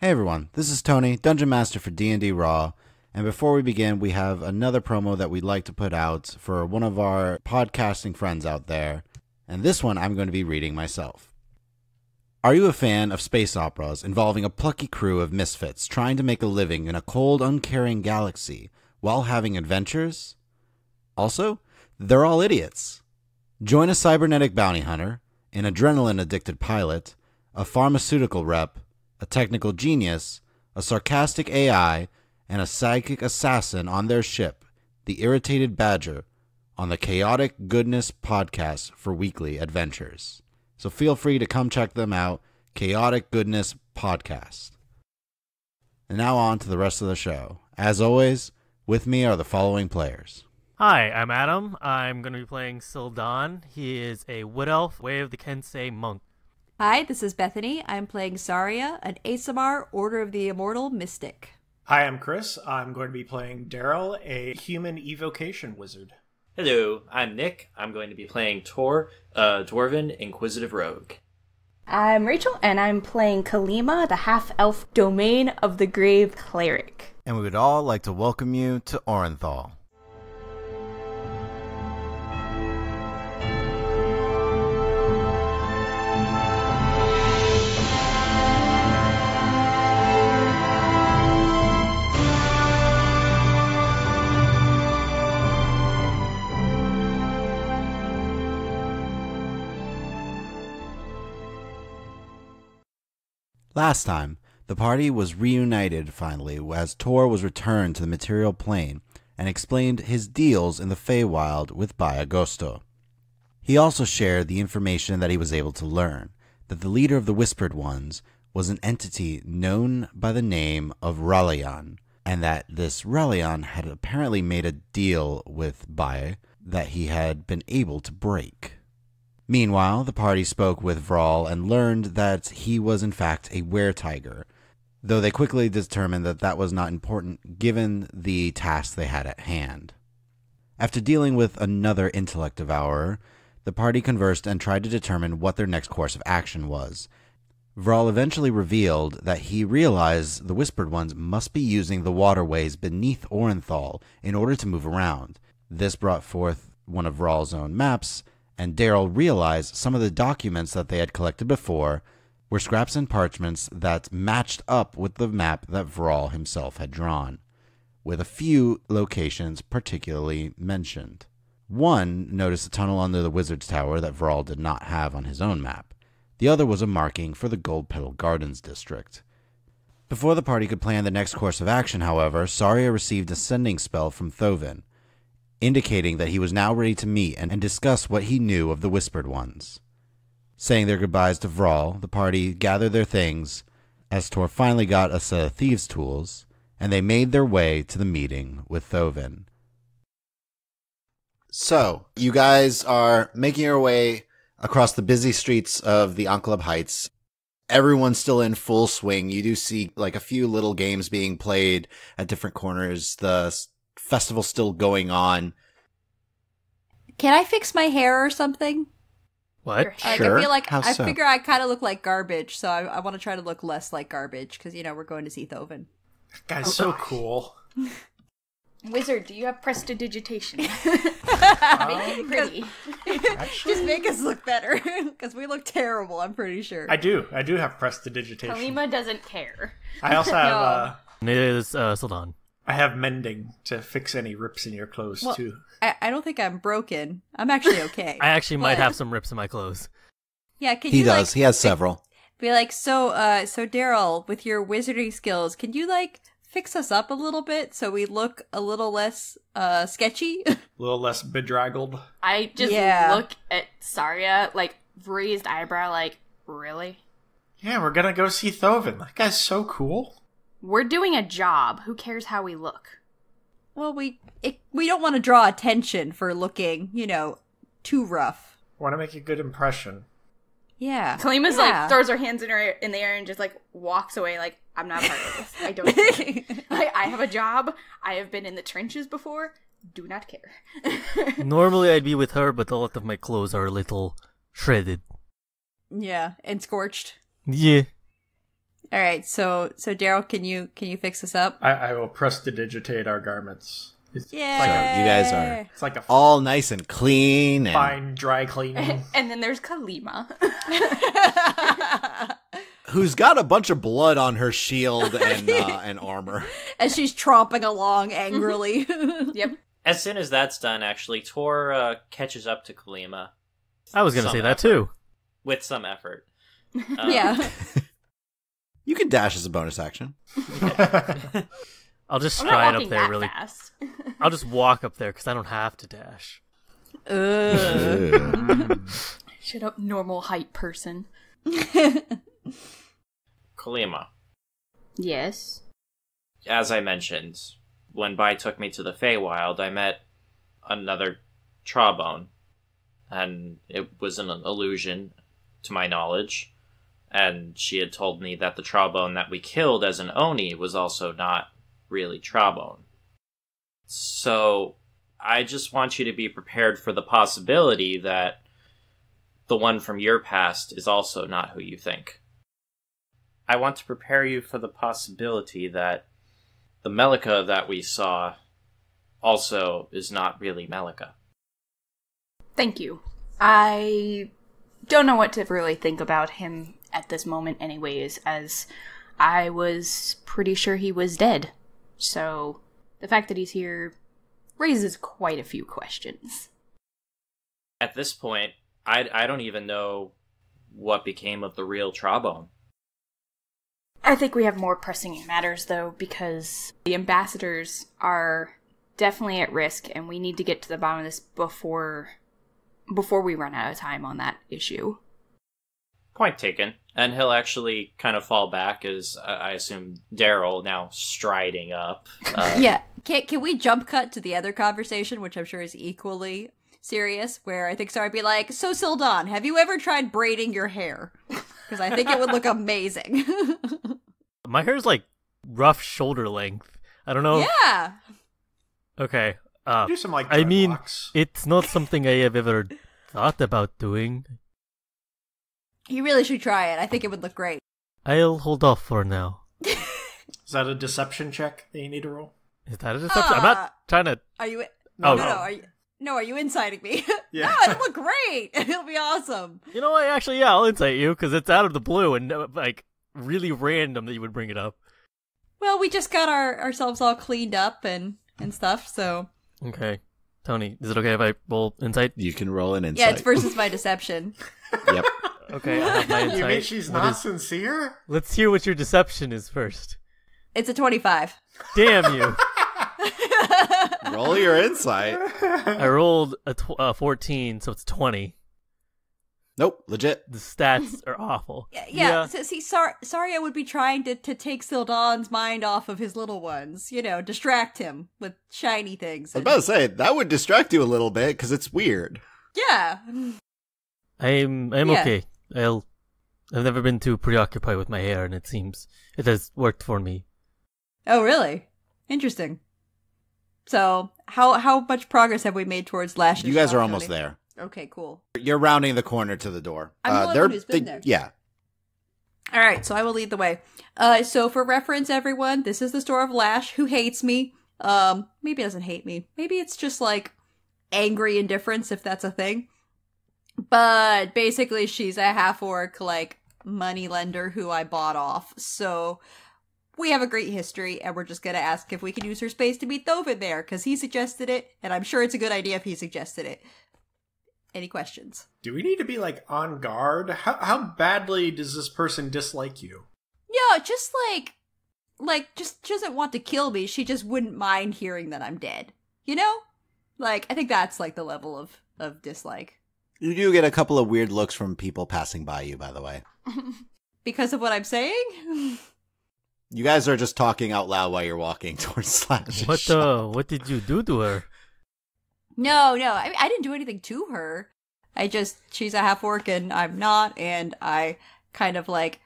Hey everyone, this is Tony, Dungeon Master for D&D Raw, and before we begin, we have another promo that we'd like to put out for one of our podcasting friends out there, and this one I'm going to be reading myself. Are you a fan of space operas involving a plucky crew of misfits trying to make a living in a cold, uncaring galaxy while having adventures? Also, they're all idiots. Join a cybernetic bounty hunter, an adrenaline-addicted pilot, a pharmaceutical rep, a technical genius, a sarcastic AI, and a psychic assassin on their ship, the Irritated Badger, on the Chaotic Goodness Podcast for weekly adventures. So feel free to come check them out, Chaotic Goodness Podcast. And now on to the rest of the show. As always, with me are the following players. Hi, I'm Adam. I'm going to be playing Syldan. He is a Wood Elf, Way of the Kensei monk. Hi, this is Bethany. I'm playing Sarya, an ASMR Order of the Immortal Mystic. Hi, I'm Chris. I'm going to be playing Daryll, a human evocation wizard. Hello, I'm Nick. I'm going to be playing Torr, a Dwarven Inquisitive Rogue. I'm Rachel, and I'm playing Kalima, the half-elf Domain of the Grave Cleric. And we would all like to welcome you to Orinthal. Last time, the party was reunited finally as Torr was returned to the material plane and explained his deals in the Feywild with Bayagosto. He also shared the information that he was able to learn, that the leader of the Whispered Ones was an entity known by the name of Ralayan, and that this Ralayan had apparently made a deal with Baya that he had been able to break. Meanwhile, the party spoke with Vral and learned that he was in fact a were-tiger, though they quickly determined that that was not important given the task they had at hand. After dealing with another intellect devourer, the party conversed and tried to determine what their next course of action was. Vral eventually revealed that he realized the Whispered Ones must be using the waterways beneath Orinthal in order to move around. This brought forth one of Vral's own maps, and Daryll realized some of the documents that they had collected before were scraps and parchments that matched up with the map that Vral himself had drawn, with a few locations particularly mentioned. One noticed a tunnel under the Wizard's Tower that Vral did not have on his own map. The other was a marking for the Gold Petal Gardens district. Before the party could plan the next course of action, however, Sarya received a sending spell from Thoven, indicating that he was now ready to meet and discuss what he knew of the Whispered Ones. Saying their goodbyes to Vral, the party gathered their things, as Torr finally got a set of thieves' tools, and they made their way to the meeting with Thoven. So, you guys are making your way across the busy streets of the Enclave Heights. Everyone's still in full swing. You do see like a few little games being played at different corners. The festival's still going on. Can I fix my hair or something? What? Like, Sure. I feel like How I so? figure I kind of look like garbage, so I want to try to look less like garbage because we're going to see Thoven. That guy's so cool. Wizard, do you have prestidigitation? Make it pretty. Just make us look better because we look terrible. I'm pretty sure. I do have prestidigitation. Kalima doesn't care. I also have Neither is Syldan. I have mending to fix any rips in your clothes Well, too. I don't think I'm broken. I'm actually okay. I actually might But- have some rips in my clothes. Yeah, can He you does. like He has several. be like, so Daryll, with your wizarding skills, can you like fix us up a little bit so we look a little less sketchy? A little less bedraggled. I just Yeah. look at Sarya, like, raised eyebrow, like, really? Yeah, we're gonna go see Thoven. That guy's so cool. We're doing a job. Who cares how we look? Well, we don't want to draw attention for looking, too rough. Want to make a good impression. Yeah. Kalima's Yeah. like, throws her hands in the air and just, like, walks away like, I'm not part of this. I don't care. I have a job. I have been in the trenches before. Do not care. Normally I'd be with her, but a lot of my clothes are a little shredded. Yeah, and scorched. Yeah. All right, so Daryll, can you fix us up? I will prestidigitate our garments. Yeah. So you guys are It's like a all nice and clean. And fine dry cleaning. And then there's Kalima. who's got a bunch of blood on her shield and armor. As she's tromping along angrily. Yep. As soon as that's done, actually, Torr catches up to Kalima. I was going to say that too. With some effort. Yeah. You can dash as a bonus action. I'll just I'm not stride up walking there that really. fast. I'll just walk up there because I don't have to dash. Shut up, normal height person. Kalima, Yes. as I mentioned, when Bai took me to the Feywild, I met another Trawbone, and it was an illusion, to my knowledge, and she had told me that the Trawbone that we killed as an Oni was also not really Trawbone. So, I just want you to be prepared for the possibility that the one from your past is also not who you think. I want to prepare you for the possibility that the Melika that we saw also is not really Melika. Thank you. I don't know what to really think about him at this moment anyways, as I was pretty sure he was dead. So, the fact that he's here raises quite a few questions. At this point, I don't even know what became of the real Trawbone. I think we have more pressing matters, though, because the ambassadors are definitely at risk, and we need to get to the bottom of this before we run out of time on that issue. Point taken. And he'll actually kind of fall back as, I assume, Daryll now striding up. Yeah. Can we jump cut to the other conversation, which I'm sure is equally serious, where I think Sarya would be like, so Syldan, have you ever tried braiding your hair? Because I think it would look amazing. My hair's like rough shoulder length. I don't know. Yeah. Okay. Do some like I mean, dreadlocks. it's not something I have ever thought about doing. You really should try it. I think it would look great. I'll hold off for now. Is that a deception check that you need to roll? Is that a deception? I'm not trying to. Are you? Oh, no. no. Are you inciting me? Yeah. No, it'll look great. It'll be awesome. You know what? Actually, yeah, I'll incite you because it's out of the blue and like really random that you would bring it up. Well, we just got ourselves all cleaned up and stuff, so. Okay. Tony, is it okay if I roll insight? You can roll an insight. Yeah, it's versus my deception. Yep. Okay, I have my insight. You mean she's What not is- sincere? Let's hear what your deception is first. It's a 25. Damn you. Roll your insight. I rolled a 14, so it's 20. Nope, legit. The stats are awful. Yeah. So, see, Sarya would be trying to take Syldan's mind off of his little ones. You know, distract him with shiny things. I was about to say, that would distract you a little bit, because it's weird. Yeah. I'm Yeah. okay. I've never been too preoccupied with my hair, and it seems it has worked for me. Oh, really? Interesting. So, how much progress have we made towards Lash's You guys shop, are almost Tony? there. Okay, cool. You're rounding the corner to the door. I'm the only one who's been there. Yeah. All right, so I will lead the way. So for reference, everyone, this is the store of Lash, who hates me. Maybe doesn't hate me. Maybe it's just like angry indifference, if that's a thing. But basically, she's a half-orc, like, moneylender who I bought off. So we have a great history, and we're just gonna ask if we can use her space to meet Thoven there, because he suggested it, and I'm sure it's a good idea if he suggested it. Any questions? Do we need to be like on guard? How badly does this person dislike you? No, just just she doesn't want to kill me. She just wouldn't mind hearing that I'm dead. You know? Like, I think that's like the level of dislike. You do get a couple of weird looks from people passing by you, by the way. Because of what I'm saying? You guys are just talking out loud while you're walking towards Slash's What shop. what did you do to her? No. I didn't do anything to her. She's a half-orc and I'm not, and I kind of like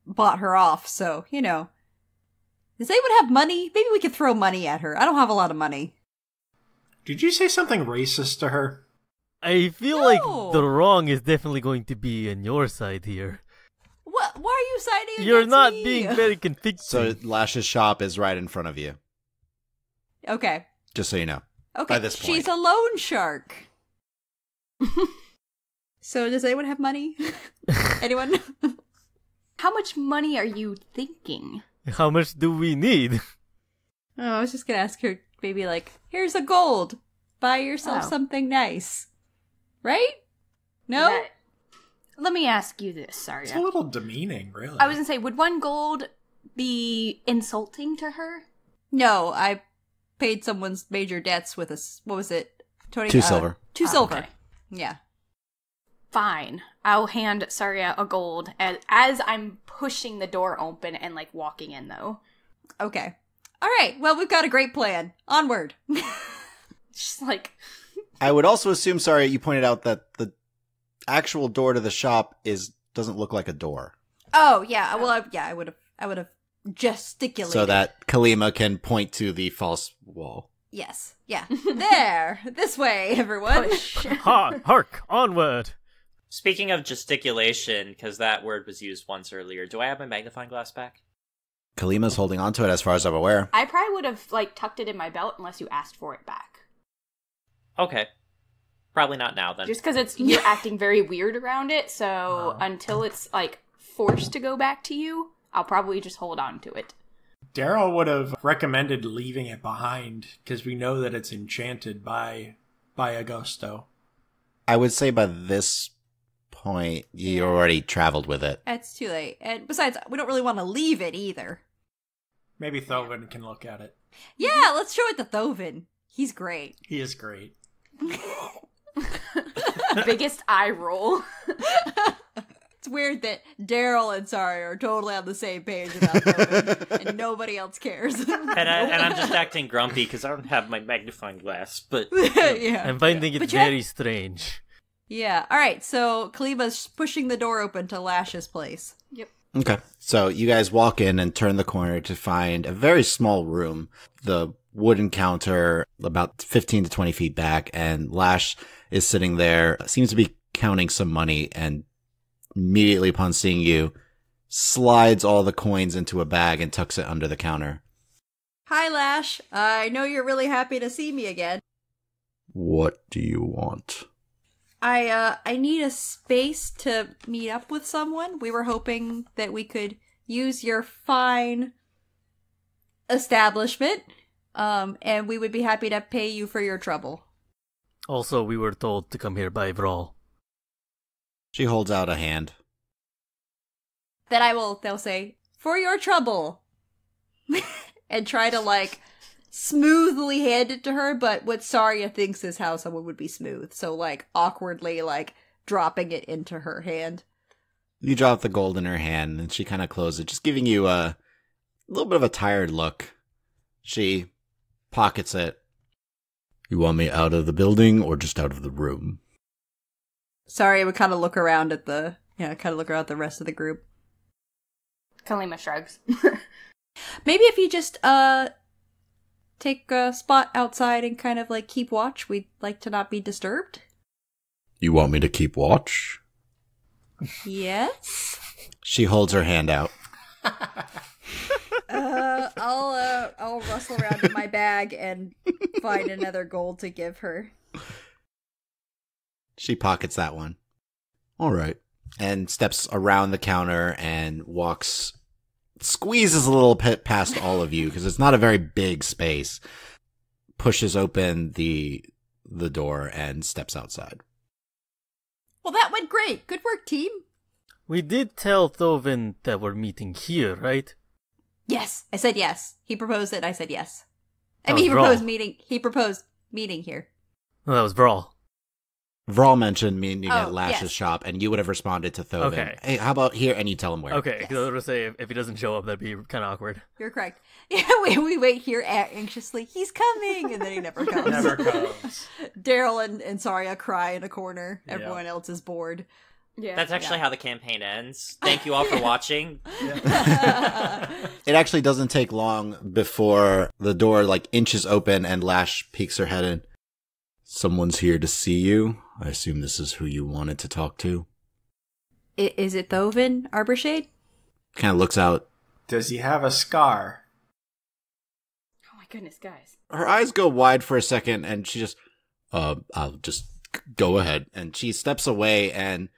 bought her off, so, you know. Does anyone have money? Maybe we could throw money at her. I don't have a lot of money. Did you say something racist to her? I feel No. like the wrong is definitely going to be on your side here. Why are you siding You're against not me? being very convincing. So Lash's shop is right in front of you, Okay. just so you know. Okay. By this point. She's a loan shark. So does anyone have money? Anyone? How much money are you thinking? How much do we need? Oh, I was just gonna ask her, maybe like, here's a gold. Buy yourself Oh. something nice. Right? No? That- Let me ask you this, It's a Sarya. little demeaning, really. I was gonna say, would 1 gold be insulting to her? No, I paid someone's major debts with what was it? 2 silver. 2 Oh, silver. okay. Yeah. Fine. I'll hand Sarya a gold as I'm pushing the door open and, like, walking in, though. Okay. All right. Well, we've got a great plan. Onward. Just like, I would also assume, sorry, you pointed out that the actual door to the shop doesn't look like a door. Oh, yeah. Well, I would have gesticulated. So that Kalima can point to the false wall. Yes. Yeah. There. This way, everyone. push. Hark, onward. Speaking of gesticulation, because that word was used once earlier, do I have my magnifying glass back? Kalima's holding on to it as far as I'm aware. I probably would have, like, tucked it in my belt unless you asked for it back. Okay. Probably not now, then. Just because you're acting very weird around it, so until it's, like, forced to go back to you, I'll probably just hold on to it. Daryll would have recommended leaving it behind, because we know that it's enchanted by Agosto. I would say by this point, you already traveled with it. It's too late. And besides, we don't really want to leave it either. Maybe Thoven can look at it. Yeah, let's show it to Thoven. He's great. He is great. Biggest eye roll. It's weird that Daryl and Sarya are totally on the same page about Thoven, and nobody else cares. And I'm just acting grumpy because I don't have my magnifying glass, but... Yeah. I'm finding it But you very strange. Yeah. All right. So Kalima's pushing the door open to Lash's place. Yep. Okay. So you guys walk in and turn the corner to find a very small room. The wooden counter about 15 to 20 feet back, and Lash is sitting there, seems to be counting some money, and immediately upon seeing you, slides all the coins into a bag and tucks it under the counter. Hi, Lash. I know you're really happy to see me again. What do you want? I need a space to meet up with someone. We were hoping that we could use your fine establishment, and we would be happy to pay you for your trouble. Also, we were told to come here by Vrol. She holds out a hand. Then they'll say, for your trouble. And try to, like, smoothly hand it to her, but what Sarya thinks is how someone would be smooth. So, like, awkwardly, like, dropping it into her hand. You drop the gold in her hand, and she kind of closes it, just giving you a little bit of a tired look. She pockets it. You want me out of the building or just out of the room? Sarya would kind of look around at the rest of the group. Kalima shrugs. Maybe if you just, take a spot outside and kind of, like, keep watch, we'd like to not be disturbed. You want me to keep watch? Yes? She holds her hand out. I'll rustle around in my bag and find another gold to give her. She pockets that one. All right. And steps around the counter and squeezes a little bit past all of you because it's not a very big space. Pushes open the door and steps outside. Well, that went great. Good work, team. We did tell Thoven that we're meeting here, right? Yes, I said yes. He proposed it. I said yes. I That mean, was wrong. He proposed meeting here. No, that was Vrol. Vrol mentioned meeting at Oh, Lash's yes. shop, and you would have responded to Thoven. Okay. Hey, how about here? And you tell him where. Okay, Yes. because I was going to say, if he doesn't show up, that'd be kind of awkward. You're correct. Yeah, we wait here anxiously. He's coming, and then he never comes. Never comes. Daryl and Sarya cry in a corner. Yeah. Everyone else is bored. Yeah. That's actually how the campaign ends. Thank you all for watching. It actually doesn't take long before the door inches open and Lash peeks her head in. Someone's here to see you. I assume this is who you wanted to talk to. Is it Thoven, Arborshade? kind of looks out. Does he have a scar? Oh my goodness, guys. Her eyes go wide for a second, and she just, I'll just go ahead. And she steps away and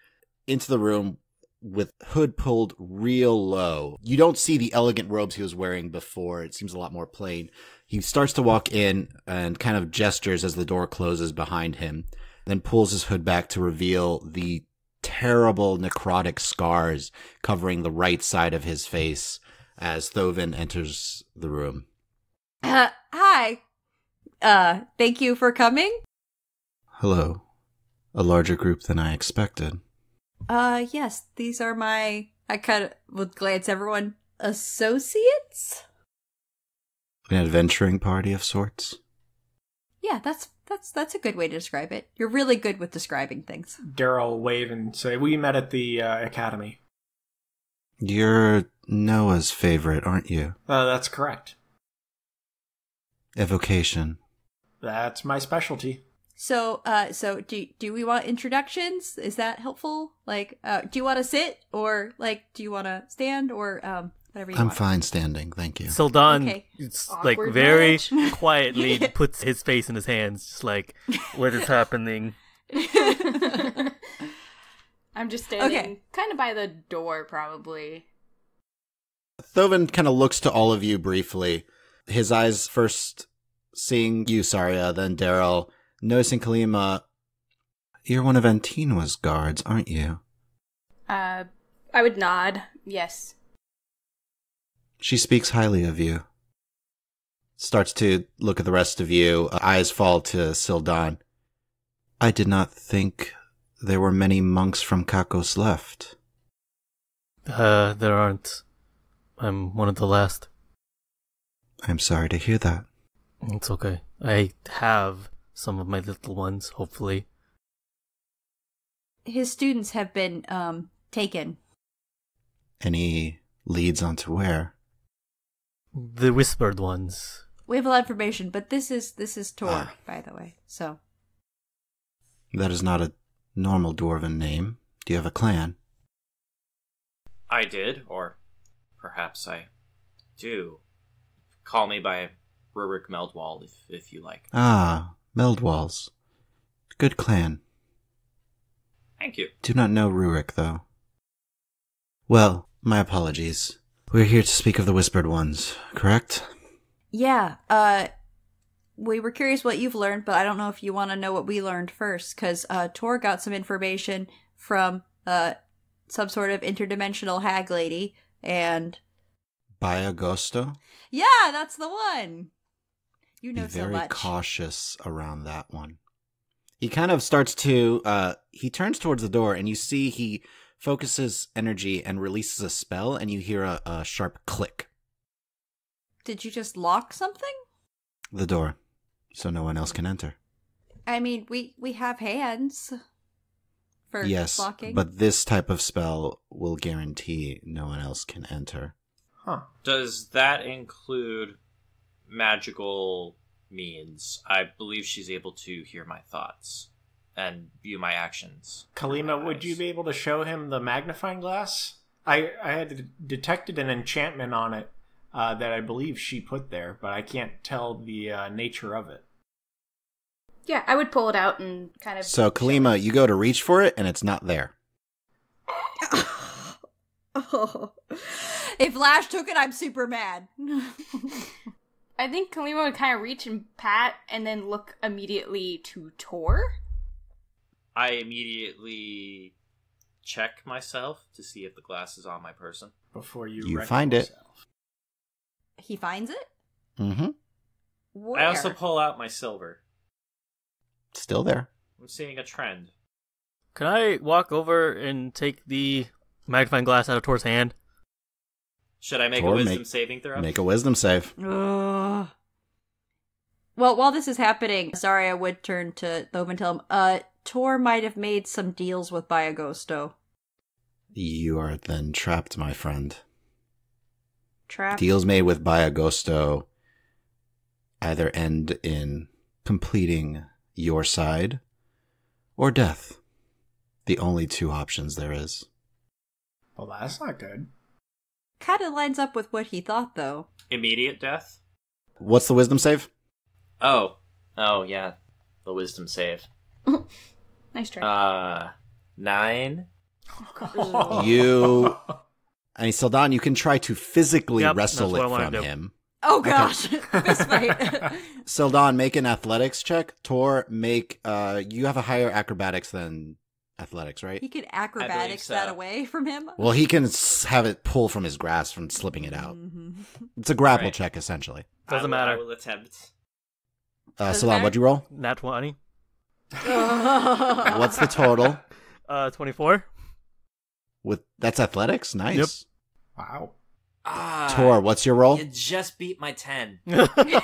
into the room with hood pulled real low. You don't see the elegant robes he was wearing before. It seems a lot more plain. He starts to walk in and kind of gestures as the door closes behind him, then pulls his hood back to reveal the terrible necrotic scars covering the right side of his face as Thoven enters the room. Hi. Thank you for coming. Hello. A larger group than I expected. Yes, these are my, I kind of would glance everyone, associates? An adventuring party of sorts? Yeah, that's a good way to describe it. You're really good with describing things. Daryll will wave and say, we met at the academy. You're Noah's favorite, aren't you? That's correct. Evocation. That's my specialty. So do we want introductions? Is that helpful? Like, do you want to sit, or like, do you want to stand, or whatever you want? I'm fine standing, thank you. Syldan, Okay. it's Awkward like very match. quietly puts his face in his hands, just like, what is happening? I'm just standing Okay. kind of by the door, probably. Thoven kind of looks to all of you briefly. His eyes first seeing you, Sarya, then Daryll. Noticing Kalima, you're one of Antinoa's guards, aren't you? I would nod, yes. She speaks highly of you. Starts to look at the rest of you. Eyes fall to Syldan. I did not think there were many monks from Kakos left. There aren't. I'm one of the last. I'm sorry to hear that. It's okay. I have some of my little ones, hopefully. His students have been taken. Any leads onto where? The whispered ones. We have a lot of information, but this is Torr, Ah. by the way. So That is not a normal dwarven name. Do you have a clan? I did, or perhaps I do. Call me by Rurik Meldwall if you like. Ah, Meldwalls. Good clan. Thank you. Do not know Rurik, though. Well, my apologies. We're here to speak of the Whispered Ones, correct? yeah, we were curious what you've learned, but I don't know if you want to know what we learned first, because Torr got some information from some sort of interdimensional hag lady, and By Agosto? yeah, that's the one. You know Be so very much. cautious around that one. He kind of starts to, he turns towards the door, and you see he focuses energy and releases a spell, and you hear a sharp click. Did you just lock something? The door, so no one else can enter. I mean, we have hands for Yes, locking. but this type of spell will guarantee no one else can enter. Huh. Does that include magical means? I believe she's able to hear my thoughts and view my actions. Kalima, would you be able to show him the magnifying glass? I had detected an enchantment on it that I believe she put there, but I can't tell the nature of it. Yeah, I would pull it out and kind of... So, Kalima, you go to reach for it, and it's not there. Oh. If Lash took it, I'm super mad. I think Kalima would kind of reach and pat and then look immediately to Torr. I immediately check myself to see if the glass is on my person. Before you You wreck find it. yourself. He finds it? Mm-hmm. Where? I also pull out my silver. Still there. I'm seeing a trend. Can I walk over and take the magnifying glass out of Tor's hand? Should I make Or a wisdom make- saving throw? Make a wisdom save. Ugh. Well, while this is happening, Sarya would turn to Thoven and tell him, Torr might have made some deals with Biagosto. You are then trapped, my friend. Trapped? Deals made with Biagosto either end in completing your side or death. The only two options there is. Well, that's not good. Kind of lines up with what he thought, though. Immediate death? What's the wisdom save? Oh, yeah. The wisdom save. Nice try. 9. You... I mean, Syldan, you can try to physically Yep, wrestle that's what it I wanna from do. him. Oh gosh, fist fight. Syldan, make an athletics check. Torr, make... you have a higher acrobatics than athletics, right? He could acrobatics so. that away from him. Well, he can have it pull from his grasp from slipping it out. It's a grapple Right. check, essentially. Doesn't matter. I will attempt. Doesn't Syldan, matter? what'd you roll? Nat 20. What's the total? 24. That's athletics? Nice. Yep. Wow. Torr, what's your roll? You just beat my 10. Okay.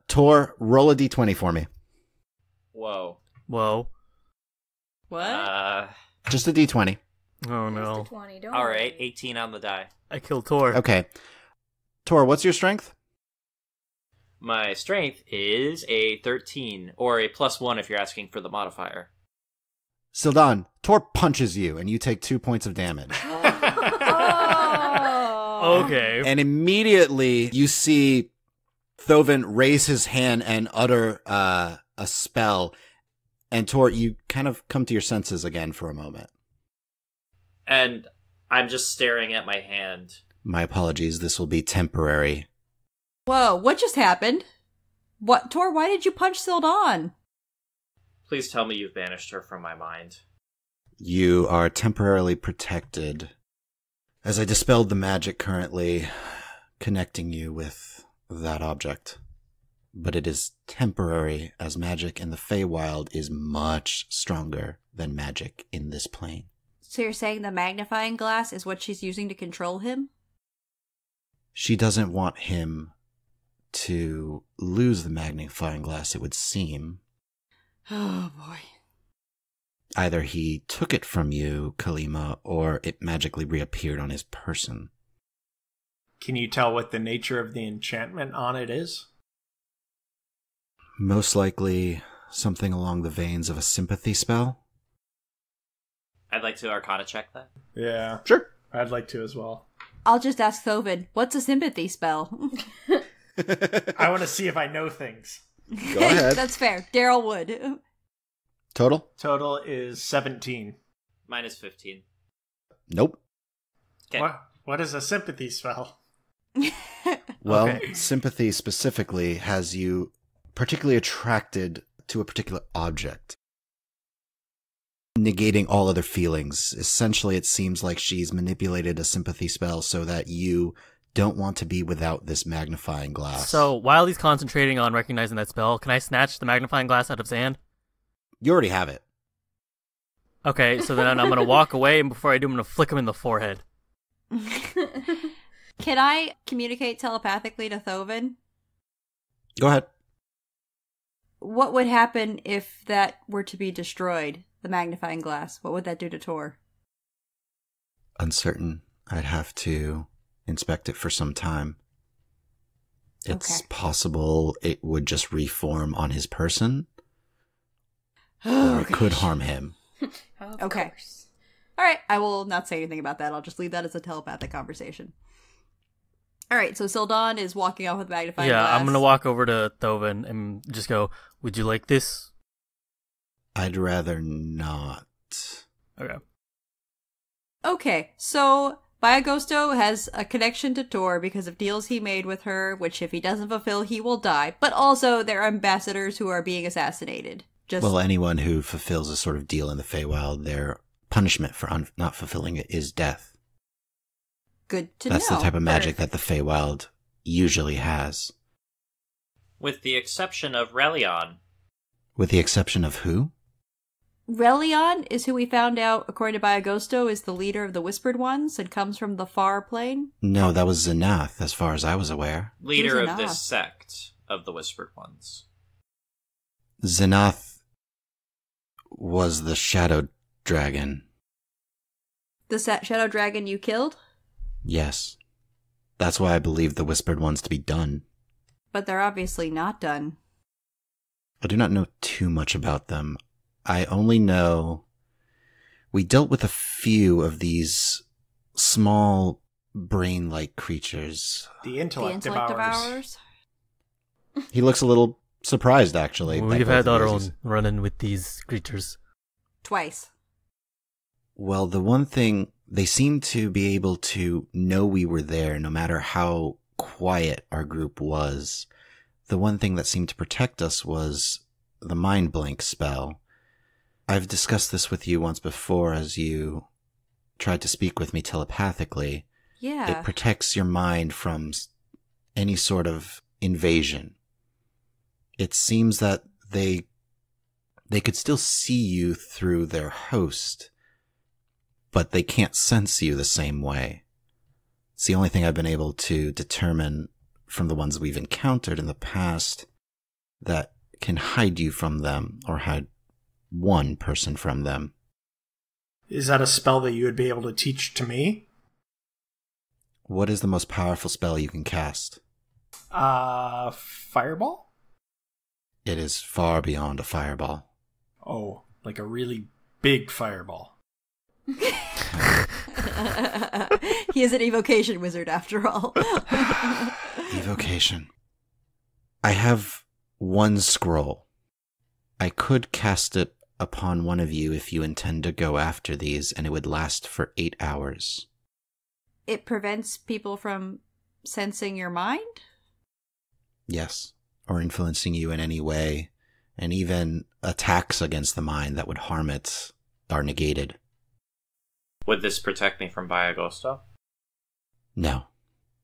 Torr, roll a d20 for me. Whoa. Whoa. What? Just a d20. Oh no. 20, don't All worry. right, 18 on the die. I killed Torr. Okay. Torr, what's your strength? My strength is a 13, or a +1 if you're asking for the modifier. Syldan, Torr punches you, and you take 2 points of damage. Oh. Okay. And immediately you see Thoven raise his hand and utter a spell. And Torr, you kind of come to your senses again for a moment. And I'm just staring at my hand. My apologies, this will be temporary. Whoa, what just happened? What, Torr, why did you punch Syldan? Please tell me you've banished her from my mind. You are temporarily protected. As I dispelled the magic currently connecting you with that object. But it is temporary, as magic in the Feywild is much stronger than magic in this plane. So you're saying the magnifying glass is what she's using to control him? She doesn't want him to lose the magnifying glass, it would seem. Oh boy. Either he took it from you, Kalima, or it magically reappeared on his person. Can you tell what the nature of the enchantment on it is? Most likely something along the veins of a sympathy spell. I'd like to Arcana check that. Yeah. Sure. I'd like to as well. I'll just ask Thoven, what's a sympathy spell? I want to see if I know things. Go ahead. That's fair. Daryll would. Total? Total is 17. Mine is 15. Nope. Okay. What is a sympathy spell? Well, Okay. sympathy specifically has you particularly attracted to a particular object, negating all other feelings. Essentially, it seems like she's manipulated a sympathy spell so that you don't want to be without this magnifying glass. So while he's concentrating on recognizing that spell, can I snatch the magnifying glass out of his hand? You already have it. Okay, so then I'm gonna walk away, and before I do, I'm gonna flick him in the forehead. Can I communicate telepathically to Thoven? Go ahead. What would happen if that were to be destroyed, the magnifying glass? What would that do to Torr? Uncertain. I'd have to inspect it for some time. It's Okay. possible it would just reform on his person, Oh, or it could harm him. Of Okay. course. All right, I will not say anything about that. I'll just leave that as a telepathic conversation. All right, so Syldan is walking off with magnifying Yeah, glass. I'm gonna walk over to Thoven and just go, "Would you like this?" I'd rather not. Okay. Okay, so Biagosto has a connection to Torr because of deals he made with her, which if he doesn't fulfill, he will die. But also, there are ambassadors who are being assassinated. Just Well, anyone who fulfills a sort of deal in the Feywild, their punishment for not fulfilling it is death. good to That's know. the type of magic that the Feywild usually has. With the exception of Ralayan. With the exception of who? Ralayan is who we found out, according to Biagosto, is the leader of the Whispered Ones and comes from the far plane. No, that was Zanath, as far as I was aware. Leader Who's of enough? this sect of the Whispered Ones. Zanath was the Shadow Dragon. The Shadow Dragon you killed? Yes. That's why I believe the Whispered Ones to be done. But they're obviously not done. I do not know too much about them. I only know we dealt with a few of these small brain-like creatures. The The intellect intellect devourers. devourers. He looks a little surprised, actually. that We've both had of our you- own run-in with these creatures. Twice. Well, the one thing, they seem to be able to know we were there no matter how quiet our group was. The one thing that seemed to protect us was the mind blank spell. I've discussed this with you once before as you tried to speak with me telepathically. Yeah. It protects your mind from any sort of invasion. It seems that they could still see you through their host, but they can't sense you the same way. It's the only thing I've been able to determine from the ones we've encountered in the past that can hide you from them or hide one person from them. Is that a spell that you would be able to teach to me? What is the most powerful spell you can cast? Fireball? It is far beyond a fireball. Oh, like a really big fireball. He is an evocation wizard after all. Evocation. I have one scroll. I could cast it upon one of you if you intend to go after these, and it would last for 8 hours. It prevents people from sensing your mind? Yes. Or influencing you in any way, and even attacks against the mind that would harm it are negated. Would this protect me from Bayagosto? No.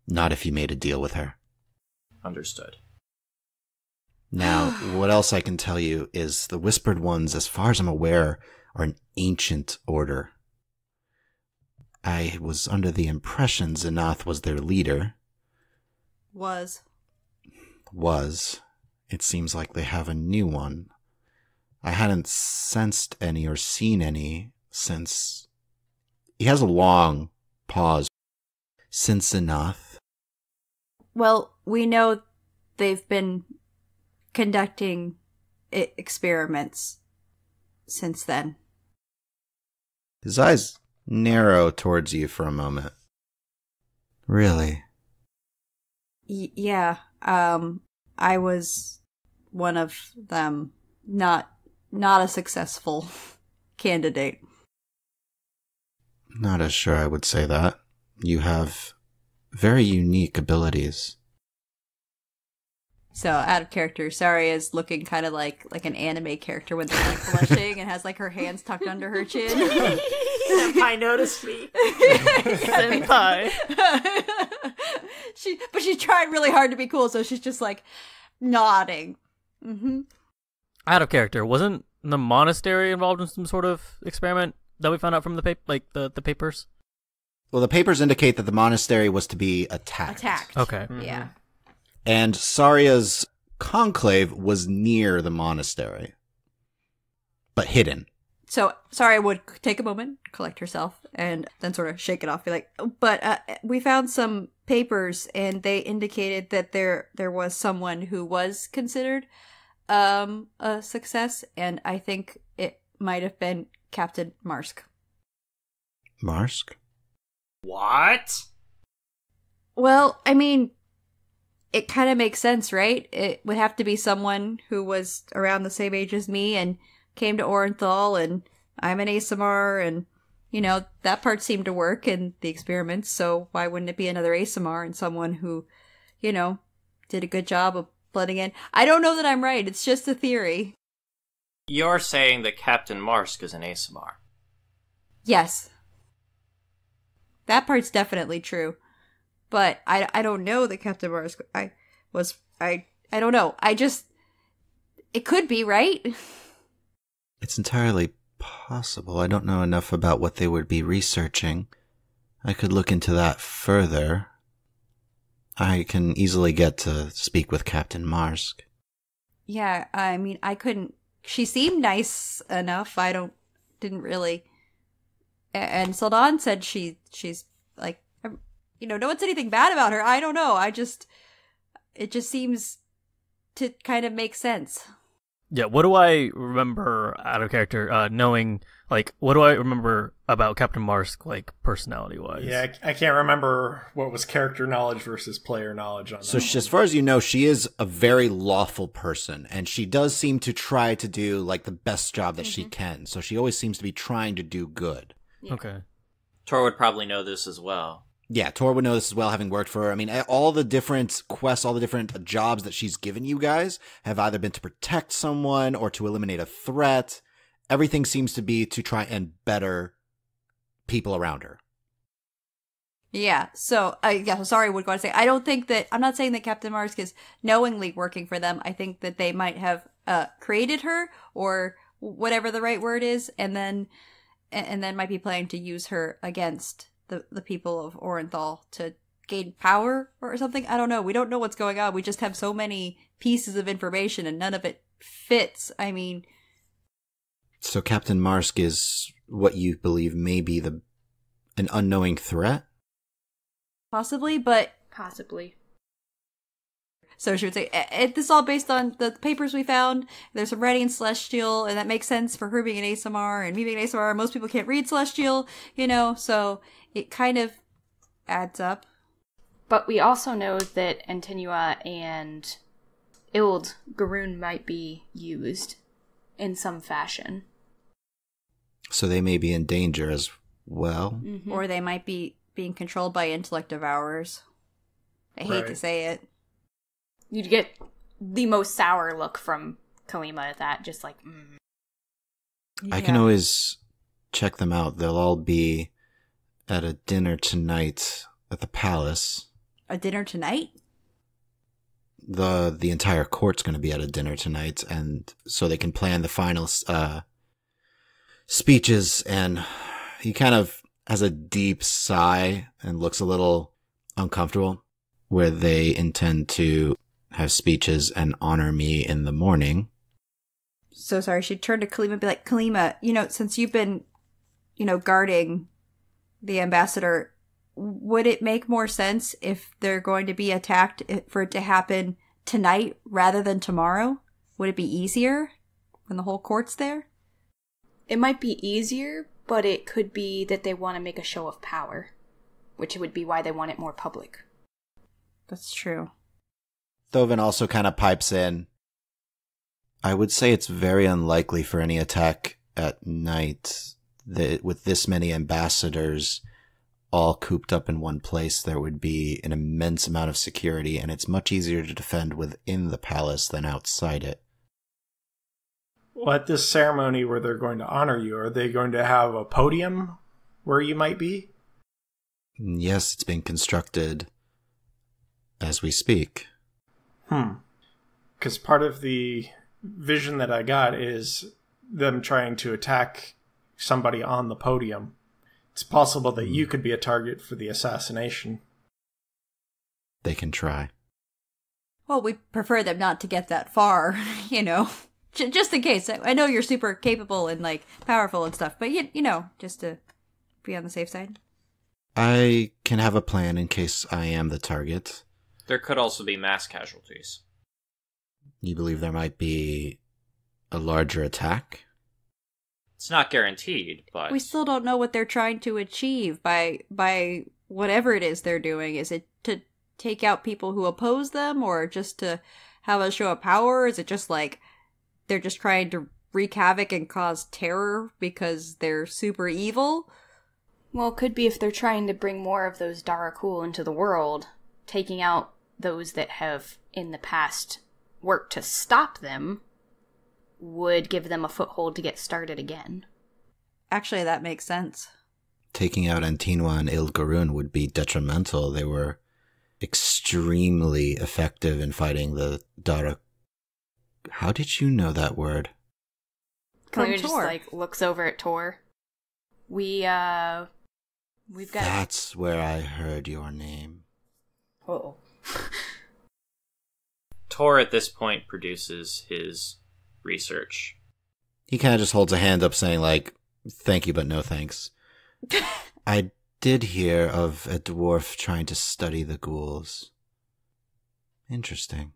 Not if you made a deal with her. Understood. Now, what else I can tell you is the Whispered Ones, as far as I'm aware, are an ancient order. I was under the impression Xanath was their leader. Was. It seems like they have a new one. I hadn't sensed any or seen any since... He has a long pause. Since Xanath. Well, we know they've been conducting experiments since then. His eyes narrow towards you for a moment. Really? Yeah. I was one of them. Not a successful candidate. Not as sure I would say that. You have very unique abilities. So, out of character, Sarya is looking kind of like an anime character when they're like blushing and has like her hands tucked under her chin. Senpai noticed me. Senpai. But she's trying really hard to be cool, so she's just like nodding. Mm-hmm. Out of character, wasn't the monastery involved in some sort of experiment that we found out from the the papers? Well, the papers indicate that the monastery was to be attacked. Okay. Yeah. And Sarya's conclave was near the monastery, but hidden. So, Sarya would take a moment, collect herself, and then sort of shake it off. Be like, but we found some papers, and they indicated that there was someone who was considered a success, and I think it might have been Captain Marsk. Marsk? What? Well, I mean, it kind of makes sense, right? It would have to be someone who was around the same age as me and came to Orinthal, and I'm an ASMR, and, you know, that part seemed to work in the experiments, so why wouldn't it be another ASMR and someone who, you know, did a good job of blending in? I don't know that I'm right, it's just a theory. You're saying that Captain Marsk is an ASMR. Yes. That part's definitely true. But I don't know that Captain Marsk I don't know. It could be, right? It's entirely possible. I don't know enough about what they would be researching. I could look into that further. I can easily get to speak with Captain Marsk. Yeah, I mean, I couldn't. She seemed nice enough. Didn't really. And Syldan said she's like, you know, no one said anything bad about her. I don't know. It just seems to kind of make sense. Yeah, what do I remember out of character, knowing Like, what do I remember about Captain Marsk, like, personality-wise? Yeah, I can't remember what was character knowledge versus player knowledge on that. So as far as you know, she is a very lawful person, and she does seem to try to do, like, the best job that she can. So she always seems to be trying to do good. Yeah. Okay. Torr would probably know this as well. Yeah, Torr would know this as well, having worked for her. I mean, all the different quests, all the different jobs that she's given you guys have either been to protect someone or to eliminate a threat. Everything seems to be to try and better people around her. Yeah, so, sorry, what do I say? I'm not saying that Captain Marsk is knowingly working for them. I think that they might have created her, or whatever the right word is, and then might be planning to use her against the people of Orinthal to gain power or something. I don't know. We don't know what's going on. We just have so many pieces of information and none of it fits. I mean... So Captain Marsk is what you believe may be an unknowing threat? Possibly, but... Possibly. So she would say, this is all based on the papers we found. There's some writing in Celestial, and that makes sense for her being an ASMR, and me being an ASMR. Most people can't read Celestial, so it kind of adds up. But we also know that Antinua and Ild Garoon might be used in some fashion. So they may be in danger as well? Mm-hmm. Or they might be being controlled by intellect devourers. I hate to say it. You'd get the most sour look from Kalima at that, just like, I can always check them out. They'll all be at a dinner tonight at the palace. A dinner tonight? The entire court's going to be at a dinner tonight, and so they can plan the final speeches. And he kind of has a deep sigh and looks a little uncomfortable, where they intend to have speeches and honor me in the morning. So sorry, she'd turn to Kalima and be like, Kalima, since you've been, guarding the ambassador, would it make more sense if they're going to be attacked for it to happen tonight rather than tomorrow? Would it be easier when the whole court's there? It might be easier, but it could be that they want to make a show of power, which would be why they want it more public. That's true. Thoven also kind of pipes in. I would say it's very unlikely for any attack at night. With this many ambassadors all cooped up in one place, there would be an immense amount of security, and it's much easier to defend within the palace than outside it. Well, at this ceremony where they're going to honor you, are they going to have a podium where you might be? Yes, it's being constructed as we speak. Because part of the vision that I got is them trying to attack somebody on the podium. It's possible that you could be a target for the assassination. They can try. Well, we prefer them not to get that far, just in case. I know you're super capable and, powerful and stuff, but, just to be on the safe side. I can have a plan in case I am the target. There could also be mass casualties. You believe there might be a larger attack? It's not guaranteed, but... We still don't know what they're trying to achieve by whatever it is they're doing. Is it to take out people who oppose them, or just to have a show of power? Is it just they're just trying to wreak havoc and cause terror because they're super evil? Well, it could be if they're trying to bring more of those Daryll into the world, taking out those that have in the past worked to stop them would give them a foothold to get started again. Actually, that makes sense. Taking out Antinua and Ilgaroon would be detrimental. They were extremely effective in fighting the Daryll. How did you know that word? Kalima just looks over at Torr. We've got... That's where I heard your name. Oh. Torr at this point produces his research. He kind of just holds a hand up saying, thank you, but no thanks. I did hear of a dwarf trying to study the ghouls. Interesting.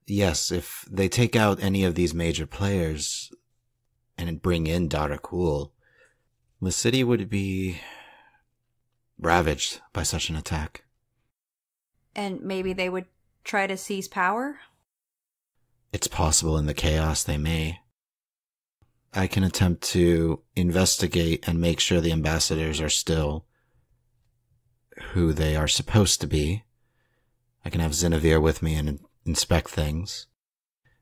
Yes, if they take out any of these major players and bring in Daryll, The city would be ravaged by such an attack. And maybe they would try to seize power? It's possible in the chaos they may. I can attempt to investigate and make sure the ambassadors are still who they are supposed to be. I can have Zinevere with me and inspect things.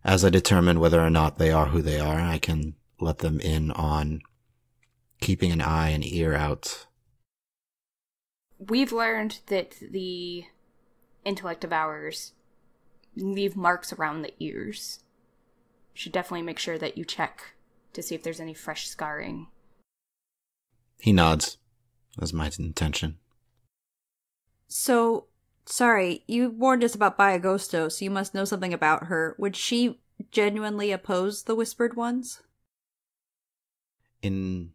As I determine whether or not they are who they are, I can let them in on keeping an eye and ear out. We've learned that the intellect devourers leave marks around the ears. Should definitely make sure that you check to see if there's any fresh scarring. He nods. That's my intention. So, sorry, you warned us about Bayagosto, so you must know something about her. Would she genuinely oppose the Whispered Ones? In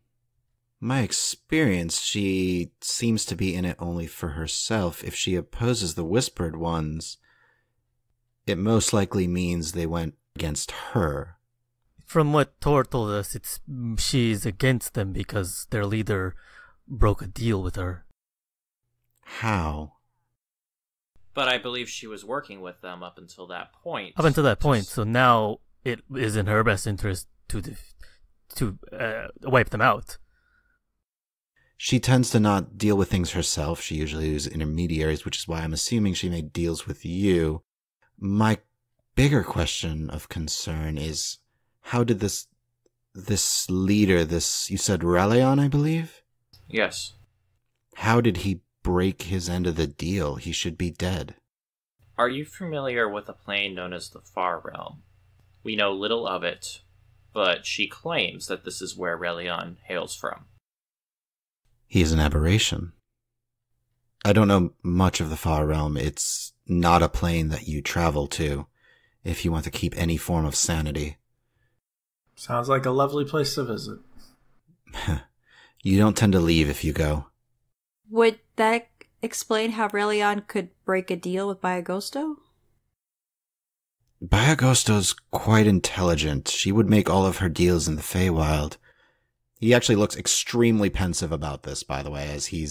my experience, she seems to be in it only for herself. If she opposes the Whispered Ones, it most likely means they went against her. From what Torr told us, she's against them because their leader broke a deal with her. How? But I believe she was working with them up until that point. Up until that point, so now it is in her best interest to wipe them out. She tends to not deal with things herself. She usually uses intermediaries, which is why I'm assuming she made deals with you. My bigger question of concern is, how did this leader, you said Ralayan, I believe? Yes. How did he break his end of the deal? He should be dead. Are you familiar with a plane known as the Far Realm? We know little of it, but she claims that this is where Ralayan hails from. He is an aberration. I don't know much of the Far Realm. It's not a plane that you travel to if you want to keep any form of sanity. Sounds like a lovely place to visit. You don't tend to leave if you go. Would that explain how Ralayan could break a deal with Bayagosto? Bayagosto's quite intelligent. She would make all of her deals in the Feywild. He actually looks extremely pensive about this, by the way, as he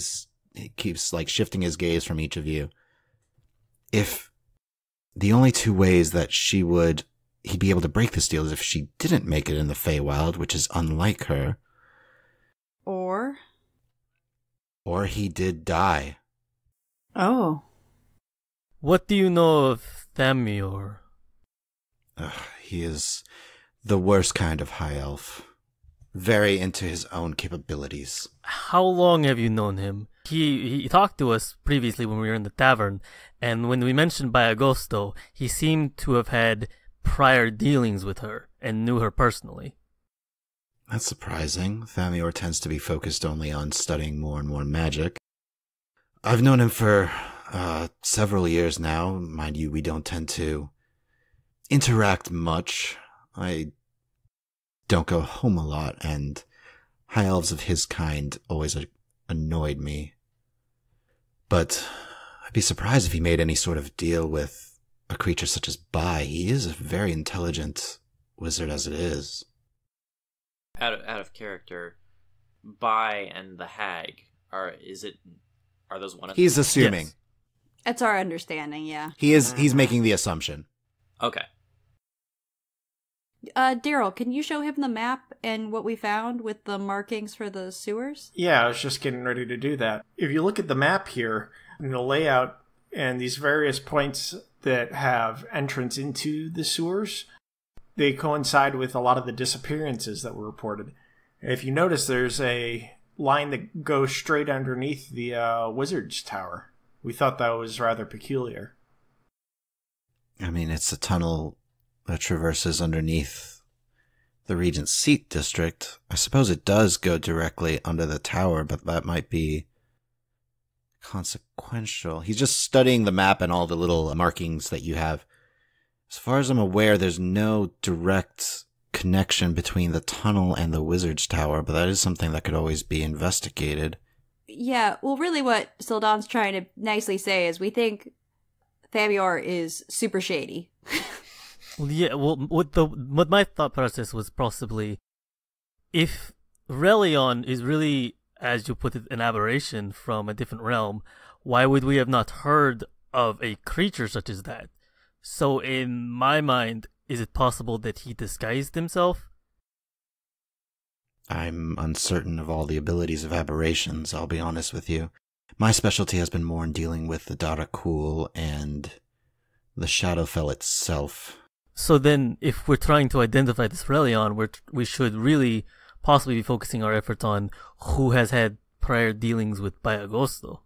keeps shifting his gaze from each of you. If the only two ways that he'd be able to break this deal is if she didn't make it in the Feywild, which is unlike her. Or he did die. Oh. What do you know of Thamior? He is the worst kind of high elf. Very into his own capabilities. How long have you known him? He talked to us previously when we were in the tavern, and when we mentioned Bayagosto, he seemed to have had prior dealings with her and knew her personally. That's surprising. Thamior tends to be focused only on studying more and more magic. I've known him for several years now. Mind you, we don't tend to interact much. I don't go home a lot, and high elves of his kind always annoyed me. But I'd be surprised if he made any sort of deal with a creature such as Bai. He is a very intelligent wizard as it is. Out of character, Bai and the Hag, are those one of He's them? assuming. Yes. That's our understanding, yeah. He's making the assumption. Okay. Daryll, can you show him the map and what we found with the markings for the sewers? Yeah, I was just getting ready to do that. If you look at the map here, and the layout, and these various points that have entrance into the sewers, they coincide with a lot of the disappearances that were reported. If you notice, there's a line that goes straight underneath the Wizard's Tower. We thought that was rather peculiar. I mean, it's a tunnel that traverses underneath the Regent's Seat district. I suppose it does go directly under the tower, but that might be consequential. He's just studying the map and all the little markings that you have. As far as I'm aware, there's no direct connection between the tunnel and the Wizard's Tower, but that is something that could always be investigated. Yeah, well, really what Syldan's trying to nicely say is we think Thamior is super shady. Well, yeah. Well, what my thought process was possibly, if Ralayan is really, as you put it, an aberration from a different realm. Why would we have not heard of a creature such as that? So in my mind, is it possible that he disguised himself? I'm uncertain of all the abilities of aberrations, I'll be honest with you. My specialty has been more in dealing with the Daryll and the Shadowfell itself. So then, if we're trying to identify this Ralayan, we should really possibly be focusing our efforts on who has had prior dealings with Bayagosto.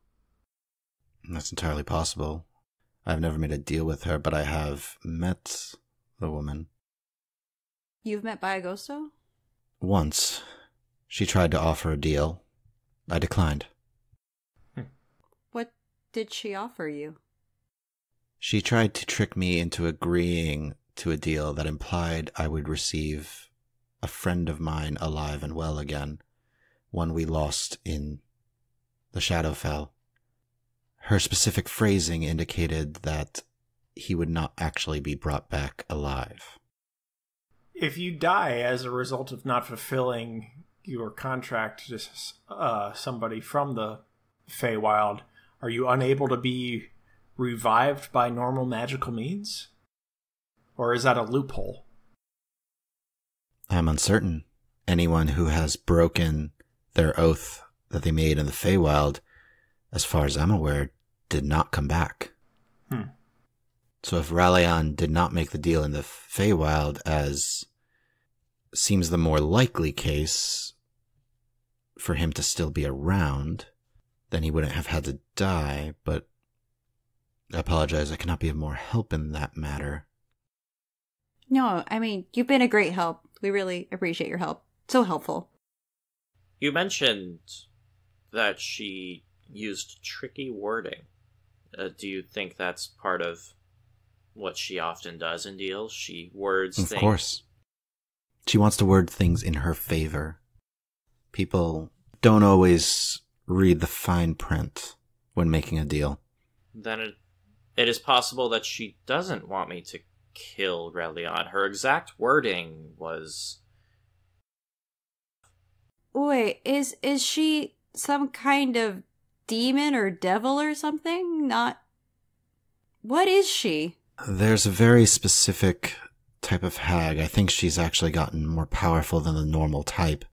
That's entirely possible. I've never made a deal with her, but I have met the woman. You've met Bayagosto? Once. She tried to offer a deal. I declined. What did she offer you? She tried to trick me into agreeing to a deal that implied I would receive a friend of mine alive and well again, one we lost in the Shadowfell. Her specific phrasing indicated that he would not actually be brought back alive. If you die as a result of not fulfilling your contract to somebody from the Feywild, are you unable to be revived by normal magical means? Or is that a loophole? I'm uncertain. Anyone who has broken their oath that they made in the Feywild, as far as I'm aware, did not come back. So if Ralayan did not make the deal in the Feywild, as seems the more likely case for him to still be around, then he wouldn't have had to die, but I apologize, I cannot be of more help in that matter. No, I mean, you've been a great help. We really appreciate your help. So helpful. You mentioned that she used tricky wording. Do you think that's part of what she often does in deals? She words things. Of course. She wants to word things in her favor. People don't always read the fine print when making a deal. Then it is possible that she doesn't want me to kill Ralayan. Her exact wording was... Wait, is she some kind of demon or devil or something? Not... What is she? There's a very specific type of hag. I think she's actually gotten more powerful than the normal type.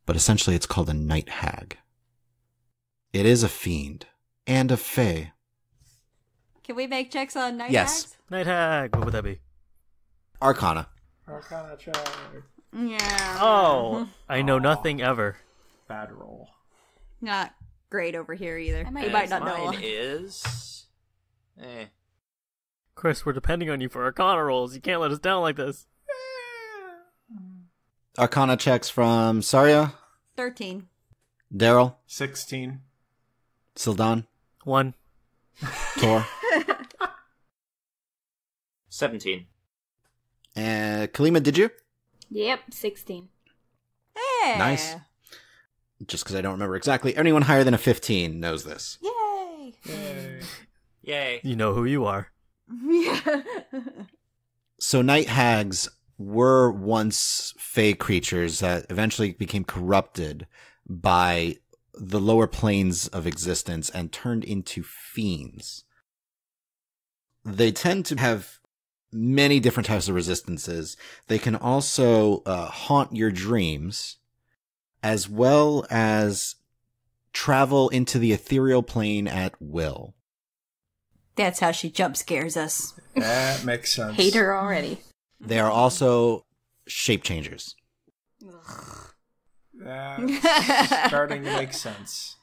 But essentially it's called a night hag. It is a fiend. And a fae. Can we make checks on night Yes. hags? Night hag, what would that be? Arcana. Arcana check. Yeah. Oh, I know nothing ever. Bad roll. Not great over here either. I might- You might not know. Mine is... Chris, we're depending on you for Arcana rolls. You can't let us down like this. Arcana checks from Sarya, 13. Daryll, 16. Syldan, 1. Torr, 17. and Kalima, did you? Yep, 16. Hey! Nice. Just because I don't remember exactly. Anyone higher than a 15 knows this. Yay! Yay. Yay. You know who you are. Yeah. So night hags were once fae creatures that eventually became corrupted by the lower planes of existence and turned into fiends. They tend to have many different types of resistances. They can also haunt your dreams, as well as travel into the ethereal plane at will. That's how she jump scares us. That makes sense. Hate her already. They are also shape changers. That's starting to make sense.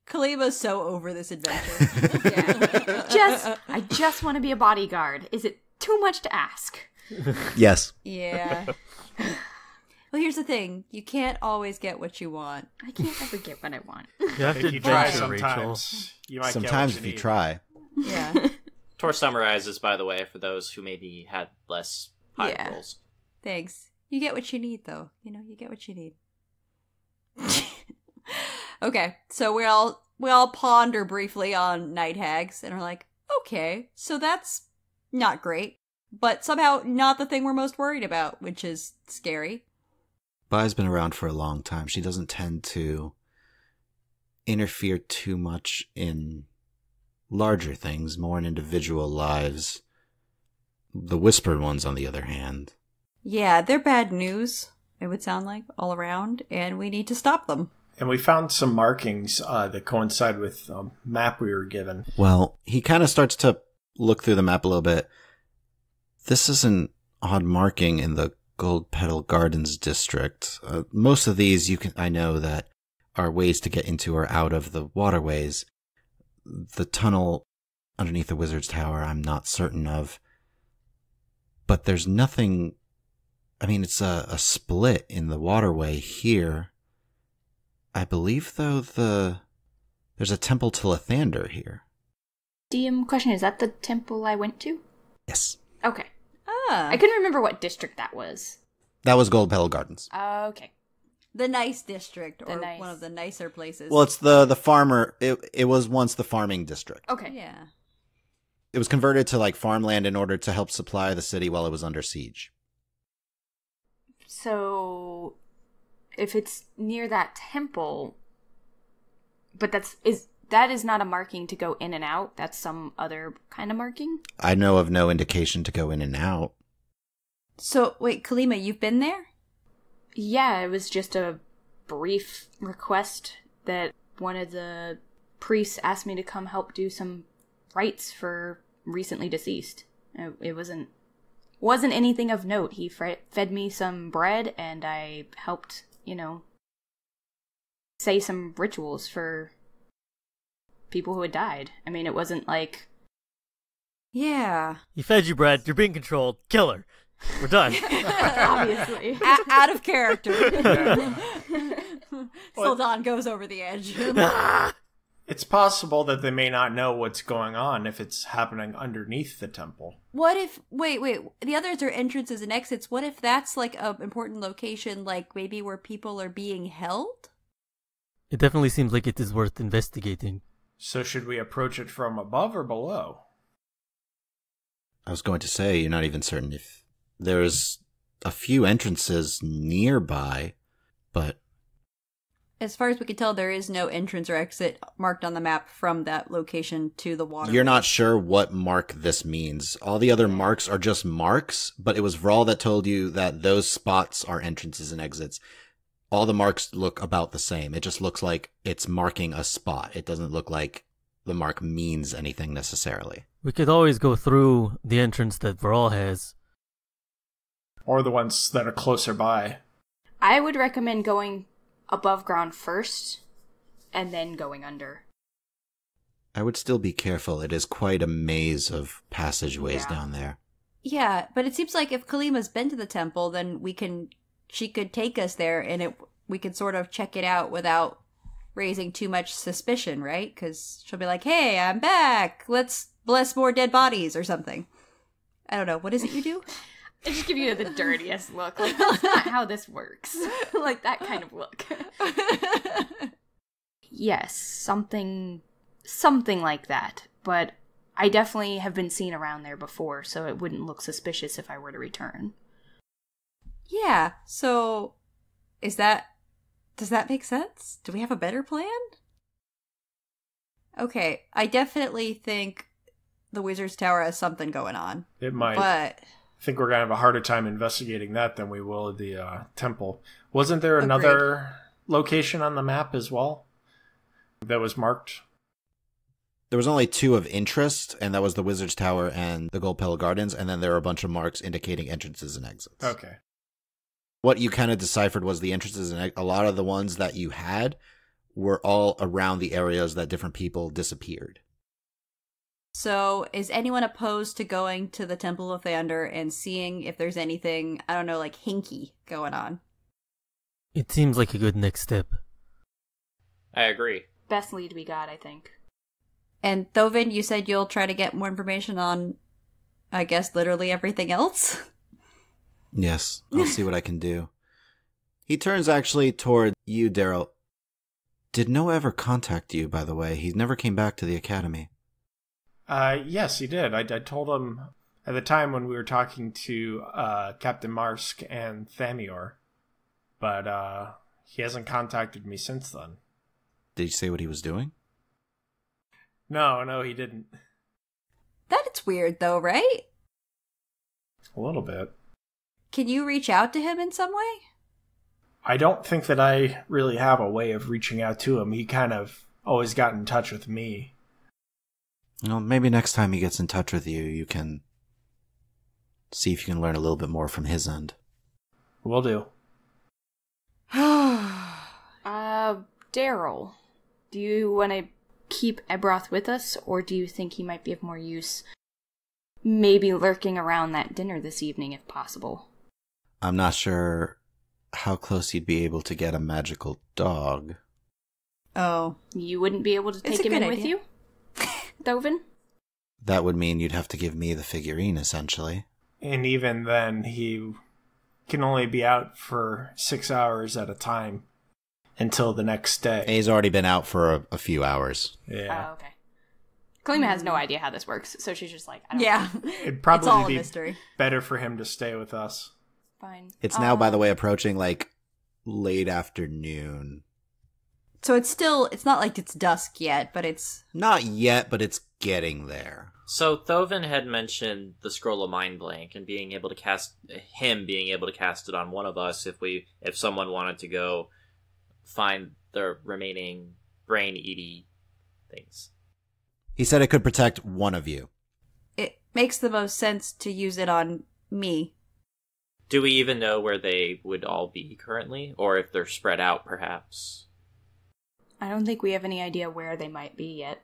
Kalima's so over this adventure. I just want to be a bodyguard. Is it too much to ask? Yes. Yeah. Well, here's the thing. You can't always get what you want. I can't ever get what I want. You have to If you try adventure, Rachel. sometimes, you might Sometimes get if what you try. Yeah. Torr summarizes, by the way, for those who maybe had less high Yeah. rolls. Thanks. You get what you need, though. You know, you get what you need. Okay, so we all ponder briefly on night hags and are like, okay, so that's not great, but somehow not the thing we're most worried about, which is scary. Bai's been around for a long time. She doesn't tend to interfere too much in larger things, more in individual lives. The whispered ones, on the other hand. Yeah, they're bad news, it would sound like, all around, and we need to stop them. And we found some markings that coincide with the map we were given. Well, he kind of starts to look through the map a little bit. This is an odd marking in the Gold Petal Gardens district. Most of these I know that are ways to get into or out of the waterways. The tunnel underneath the Wizard's Tower, I'm not certain of. But there's nothing... I mean, it's a split in the waterway here. I believe, though, there's a temple to Lathander here. DM question, is that the temple I went to? Yes. Okay. Ah. I couldn't remember what district that was. That was Gold Petal Gardens. Okay. The nice district, or nice. one of the nicer places. Well, it's the farmer... It was once the farming district. Okay. Yeah. It was converted to, like, farmland in order to help supply the city while it was under siege. So, if it's near that temple, but that is not a marking to go in and out. That's some other kind of marking. I know of no indication to go in and out. So, wait, Kalima, you've been there? Yeah, it was just a brief request that one of the priests asked me to come help do some rites for recently deceased. It wasn't anything of note. He fed me some bread, and I helped, say some rituals for people who had died. I mean, it wasn't like... Yeah. He fed you bread. You're being controlled. Kill her. We're done. Obviously. Out of character. Syldan goes over the edge. It's possible that they may not know what's going on if it's happening underneath the temple. What if... Wait. The others are entrances and exits. What if that's, like, an important location, like, maybe where people are being held? It definitely seems like it is worth investigating. So should we approach it from above or below? I was going to say, you're not even certain if there's a few entrances nearby, but... As far as we can tell, there is no entrance or exit marked on the map from that location to the water. You're not sure what mark this means. All the other marks are just marks, but it was Vral that told you that those spots are entrances and exits. All the marks look about the same. It just looks like it's marking a spot. It doesn't look like the mark means anything necessarily. We could always go through the entrance that Vral has. Or the ones that are closer by. I would recommend going above ground first, and then going under. I would still be careful. It is quite a maze of passageways Yeah. down there. Yeah, but it seems like if Kalima's been to the temple, then she could take us there, and we could sort of check it out without raising too much suspicion, right? Because she'll be like, hey, I'm back. Let's bless more dead bodies or something. I don't know. What is it you do? I just give you the dirtiest look. Like, that's not how this works. Like, that kind of look. Yes, something like that. But I definitely have been seen around there before, so it wouldn't look suspicious if I were to return. Yeah, so does that make sense? Do we have a better plan? Okay, I definitely think the Wizard's Tower has something going on. It might. But I think we're going to have a harder time investigating that than we will the temple. Wasn't there Agreed. another location on the map as well that was marked? There was only two of interest, and that was the Wizard's Tower and the Gold Petal Gardens, and then there were a bunch of marks indicating entrances and exits. Okay. What you kind of deciphered was the entrances, and a lot of the ones that you had were all around the areas that different people disappeared. so is anyone opposed to going to the Temple of Thunder and seeing if there's anything, I don't know, like hinky going on? It seems like a good next step. I agree. Best lead we got, I think. And Thoven, you said you'll try to get more information on, I guess, literally everything else? Yes, I'll see what I can do. He turns actually toward you, Daryll. Did Noah ever contact you, by the way? He never came back to the academy. Yes, he did. I told him at the time when we were talking to Captain Marsk and Thamior. but he hasn't contacted me since then. Did you say what he was doing? No, he didn't. That's weird, though, right? A little bit. Can you reach out to him in some way? I don't think that I really have a way of reaching out to him. He kind of always got in touch with me. Well, maybe next time he gets in touch with you, you can see if you can learn a little bit more from his end. Will do. Daryll, do you want to keep Ebroth with us, or do you think he might be of more use maybe lurking around that dinner this evening if possible? I'm not sure how close you'd be able to get a magical dog. Oh. You wouldn't be able to It's take a him in good with idea. you? Thoven? That would mean you'd have to give me the figurine, essentially. And even then, he can only be out for 6 hours at a time until the next day. He's already been out for a few hours. Yeah. Oh, okay. Kalima has no idea how this works, so she's just like, I don't Yeah. It'd It's all probably a be mystery. better for him to stay with us. Fine. It's now, by the way, approaching, like, late afternoon. So it's not like it's dusk yet, but it's... Not yet, but it's getting there. So Thoven had mentioned the scroll of mind blank and being able to cast it on one of us if someone wanted to go find the remaining brain eaty things. He said it could protect one of you. It makes the most sense to use it on me. Do we even know where they would all be currently? Or if they're spread out, perhaps? I don't think we have any idea where they might be yet.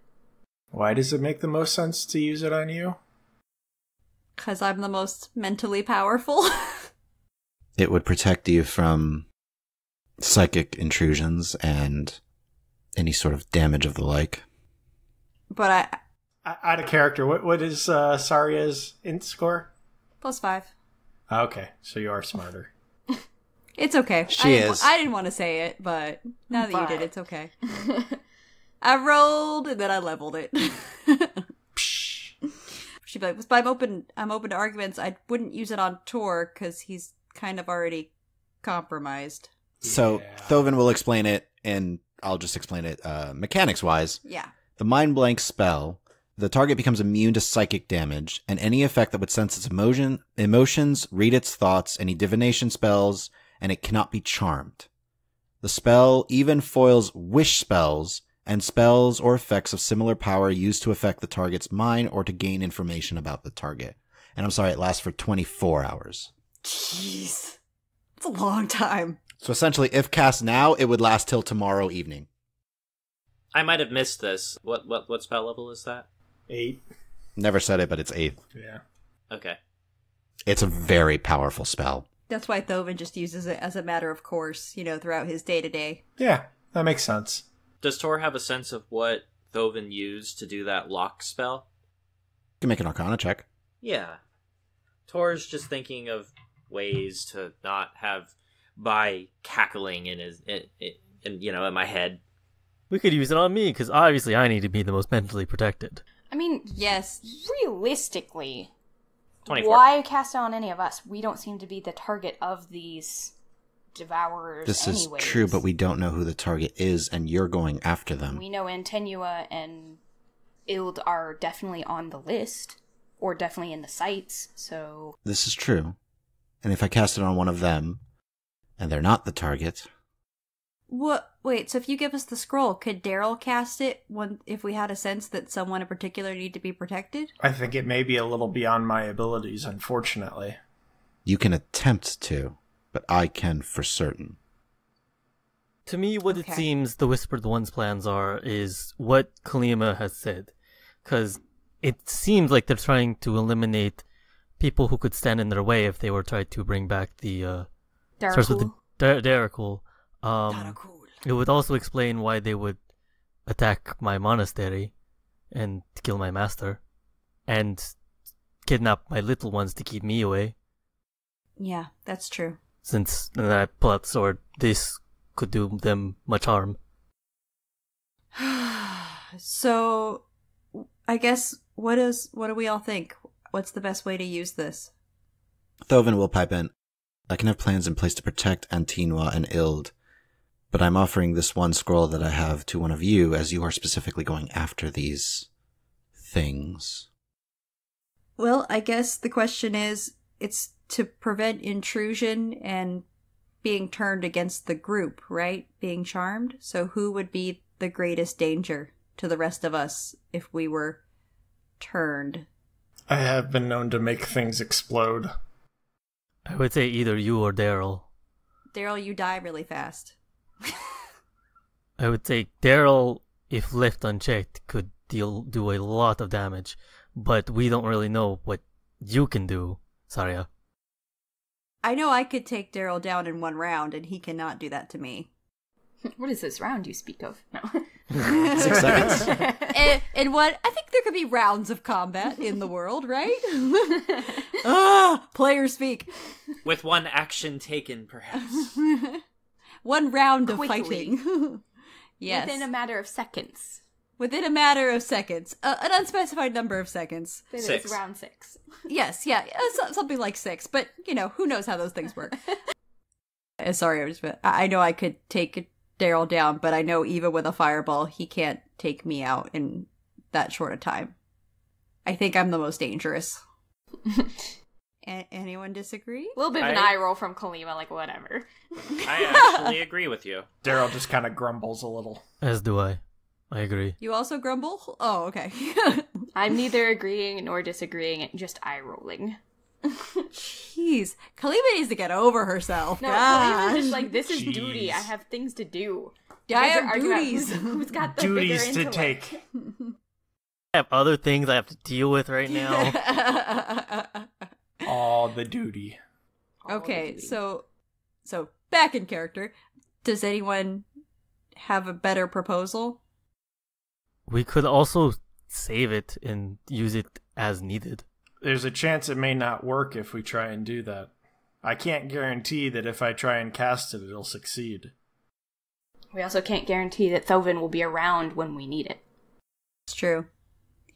Why does it make the most sense to use it on you? Because I'm the most mentally powerful. It would protect you from psychic intrusions and any sort of damage of the like. But Out of character, what is Sarya's int score? +5. Okay, so you are smarter. It's okay. She is. I didn't want to say it, but now that you did, But. it's okay. I rolled and then I leveled it. She'd be like, "But I'm open to arguments. I wouldn't use it on Torr because he's kind of already compromised." So Yeah. Thoven will explain it, and I'll just explain it mechanics-wise. Yeah. The Mind Blank spell, the target becomes immune to psychic damage, and any effect that would sense its emotions, read its thoughts, any divination spells, and it cannot be charmed. The spell even foils wish spells and spells or effects of similar power used to affect the target's mind or to gain information about the target. And I'm sorry, it lasts for 24 hours. Jeez. It's a long time. So essentially, if cast now, it would last till tomorrow evening. I might have missed this. What spell level is that? 8. Never said it, but it's 8th. Yeah. Okay. It's a very powerful spell. That's why Thoven just uses it as a matter of course, throughout his day-to-day. Yeah, that makes sense. Does Torr have a sense of what Thoven used to do that lock spell? You can make an Arcana check. Yeah. Torr's just thinking of ways to not have by cackling in my head. We could use it on me, because obviously I need to be the most mentally protected. I mean, Yes. realistically, 24. why cast it on any of us? We don't seem to be the target of these devourers This anyways. is true, but we don't know who the target is, and you're going after them. We know Antenua and Ild are definitely on the list, or definitely in the sites, so... This is true. And if I cast it on one of them, and they're not the target... What? Wait, so if you give us the scroll, could Daryll cast it if we had a sense that someone in particular needed to be protected? I think it may be a little beyond my abilities, unfortunately. You can attempt to, but I can for certain. To me, what Okay. it seems the Whispered One's plans are is what Kalima has said. Because it seems like they're trying to eliminate people who could stand in their way if they were trying to bring back the source of the Daryll. It would also explain why they would attack my monastery and kill my master and kidnap my little ones to keep me away. Yeah, that's true. Since when I pull out the sword, this could do them much harm. So, I guess, what do we all think? What's the best way to use this? Thoven will pipe in. I can have plans in place to protect Antinua and Ild, but I'm offering this one scroll that I have to one of you as you are specifically going after these things. Well, I guess the question is, it's to prevent intrusion and being turned against the group, right? Being charmed? So who would be the greatest danger to the rest of us if we were turned? I have been known to make things explode. I would say either you or Daryll. Daryll, you die really fast. I would say Daryll, if left unchecked, could do a lot of damage, but we don't really know what you can do, Sarya. I know I could take Daryll down in one round, and he cannot do that to me. What is this round you speak of? No. 6 seconds. And what? I think there could be rounds of combat in the world, right? Players speak. With one action taken, perhaps. One round of Quickly. fighting. Yes. Within a matter of seconds. Within a matter of seconds. An unspecified number of seconds. It 6. is round 6. Yes, yeah. Something like 6. But, who knows how those things work. Sorry, I know I could take Daryll down, but I know even with a fireball, he can't take me out in that short a time. I think I'm the most dangerous. Anyone disagree? A little bit of an eye roll from Kalima, like, whatever. I actually agree with you. Daryll just kind of grumbles a little. As do I. I agree. You also grumble? Oh, okay. I'm neither agreeing nor disagreeing, just eye rolling. Jeez. Kalima needs to get over herself. No, Gosh. Kalima's just like, this is Jeez. duty. I have things to do. Yeah, I You guys are have arguing about duties. Who's got the Duties bigger to intellect. take. I have other things I have to deal with right now. All the duty. Okay, so back in character. Does anyone have a better proposal? We could also save it and use it as needed. There's a chance it may not work if we try and do that. I can't guarantee that if I try and cast it, it'll succeed. We also can't guarantee that Thoven will be around when we need it. It's true.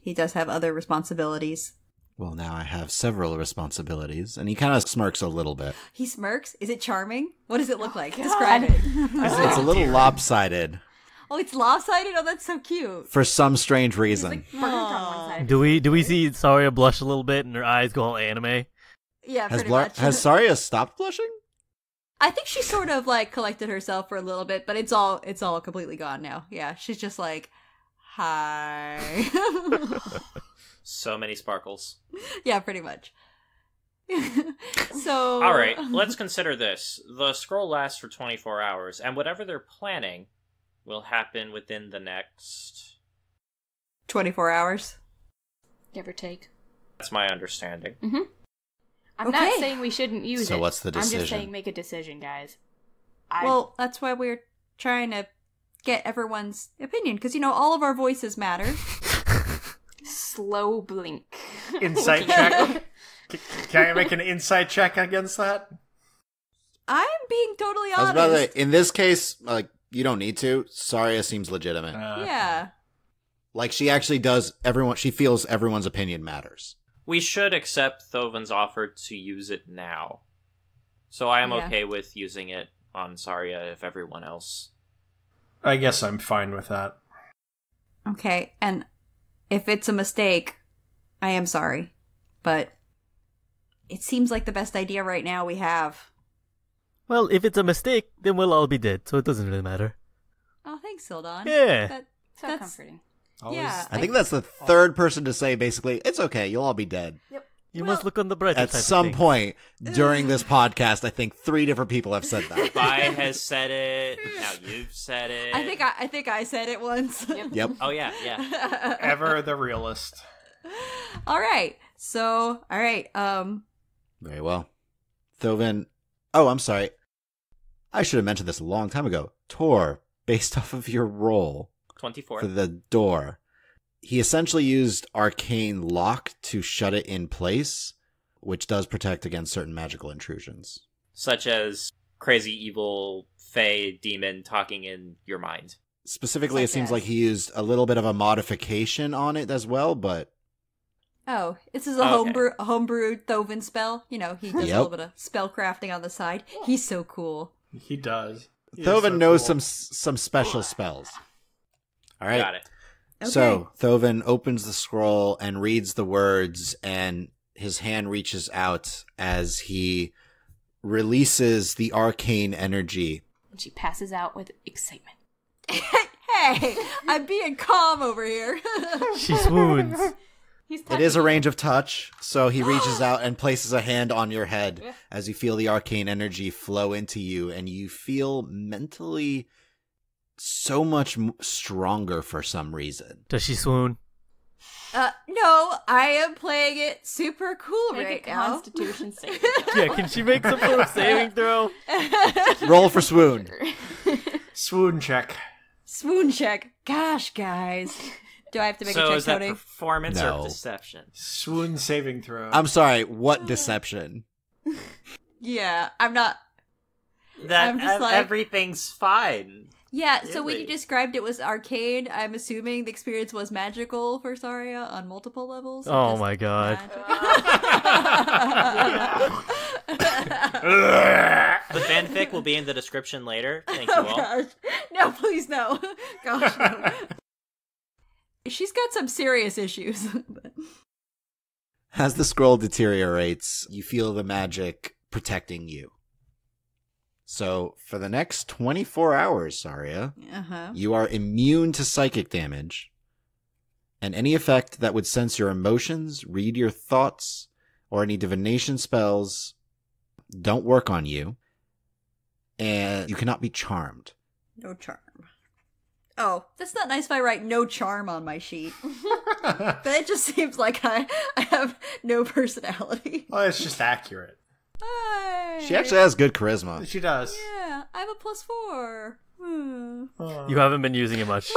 He does have other responsibilities. Well, now I have several responsibilities, and he kind of smirks a little bit. He smirks? Is it charming? What does it look like? God. Describe it. It's a little lopsided Oh, it's lopsided? Oh, that's so cute. for some strange reason. Like, burnt on one side. Do we see Sarya blush a little bit and her eyes go all anime? Yeah, Has pretty much. has Sarya stopped blushing? I think she sort of like collected herself for a little bit, but it's all completely gone now. Yeah, she's just like, hi. So many sparkles. Yeah, pretty much. So Alright, let's consider this. The scroll lasts for 24 hours, and whatever they're planning will happen within the next... 24 hours. Give or take. That's my understanding. I'm not Okay. saying we shouldn't use it. So what's the I'm just decision? saying make a decision, guys. Well, that's why we're trying to get everyone's opinion, because all of our voices matter. Slow blink. Insight check. Can I make an insight check against that? I'm being totally I was about to honest. say, in this case, like, you don't need to. Sarya seems legitimate. Yeah. Like, she actually does, she feels everyone's opinion matters. We should accept Thoven's offer to use it now. So I am Yeah. okay with using it on Sarya if everyone else... I guess I'm fine with that. Okay, and if it's a mistake, I am sorry. But it seems like the best idea right now we have. Well, if it's a mistake, then we'll all be dead, so it doesn't really matter. Oh, thanks, Syldan. Yeah. So That's- comforting. Always- Yeah. I think that's the third person to say, basically, it's okay, you'll all be dead. You Well, must look on the brighter At side of some things. point during this podcast, I think 3 different people have said that. Vi has said it, now you've said it. I think I said it once. Yep. Oh yeah, yeah. Ever the realist. All right. So, all right. Very well. Thoven. Oh, I'm sorry. I should have mentioned this a long time ago. Torr, based off of your roll 24. for the door, he essentially used Arcane Lock to shut it in place, which does protect against certain magical intrusions. Such as crazy evil fey demon talking in your mind. Specifically, it Such seems as? like he used a little bit of a modification on it as well, but Oh, this is a homebrew Thoven spell. You know, he does a little bit of spell crafting on the side. He's so cool. He does. Thoven knows some special spells. All right. Got it. Okay. So Thoven opens the scroll and reads the words, and his hand reaches out as he releases the arcane energy. And she passes out with excitement. Hey, I'm being calm over here. She swoons. It is a range of touch, so he reaches out and places a hand on your head as you feel the arcane energy flow into you, and you feel mentally so much stronger for some reason. Does she swoon? No, I am playing it super cool right now. Constitution saving. Yeah, can she make some sort of saving throw? Roll for swoon. Swoon check. Swoon check. Gosh, guys. Do I have to make a So check, is that Tony? performance No. or deception? Swoon saving throw. I'm sorry, what deception? Yeah, I'm not. That I'm just like- everything's fine. Yeah, so when you Really? described it was arcade, I'm assuming the experience was magical for Sarya on multiple levels. Oh Just my god. The fanfic will be in the description later. Thank you all. Gosh. No, please no. Gosh, no. She's got some serious issues. As the scroll deteriorates, you feel the magic protecting you. So, for the next 24 hours, Sarya, you are immune to psychic damage, and any effect that would sense your emotions, read your thoughts, or any divination spells don't work on you, and you cannot be charmed. No charm. Oh, that's not nice if I write no charm on my sheet. But it just seems like I have no personality. Well, it's just accurate. Hi. She actually has good charisma. She does. Yeah, I have a +4. You haven't been using it much.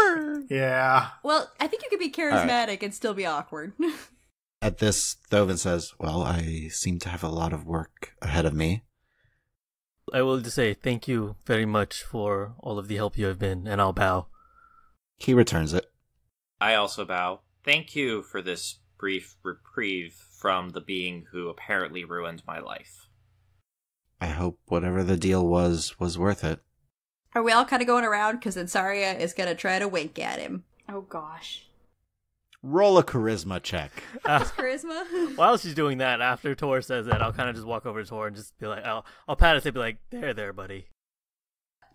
Yeah. Well, I think you could be charismatic and still be awkward. At this, Thoven says, well, I seem to have a lot of work ahead of me. I will just say thank you very much for all of the help you have been, and I'll bow. He returns it. I also bow. Thank you for this brief reprieve from the being who apparently ruined my life. I hope whatever the deal was worth it. Are we all kind of going around? Because then Sarya is going to try to wink at him. Oh gosh. Roll a charisma check. Charisma? While she's doing that, after Torr says that, I'll kind of just walk over to Torr and just be like, I'll pat his head and be like, there, buddy.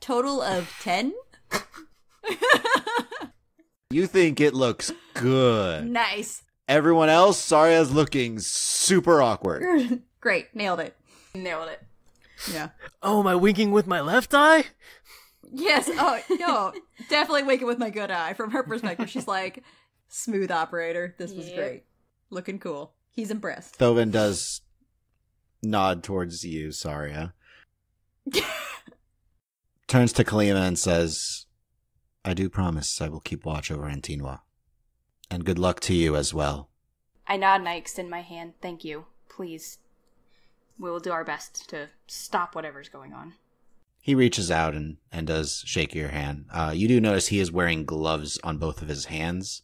Total of 10? You think it looks good. Nice. Everyone else, Sarya's looking super awkward. Great. Nailed it. Nailed it. Yeah. Oh, am I winking with my left eye? Yes. Oh, no. Definitely winking with my good eye. From her perspective, she's like, smooth operator. This was great. Looking cool. He's impressed. Thoven does nod towards you, Sarya. Turns to Kalima and says, I do promise I will keep watch over Antinua. And good luck to you as well. I nod and I extend my hand. Thank you. Please. We will do our best to stop whatever's going on. He reaches out and does shake your hand. You do notice he is wearing gloves on both of his hands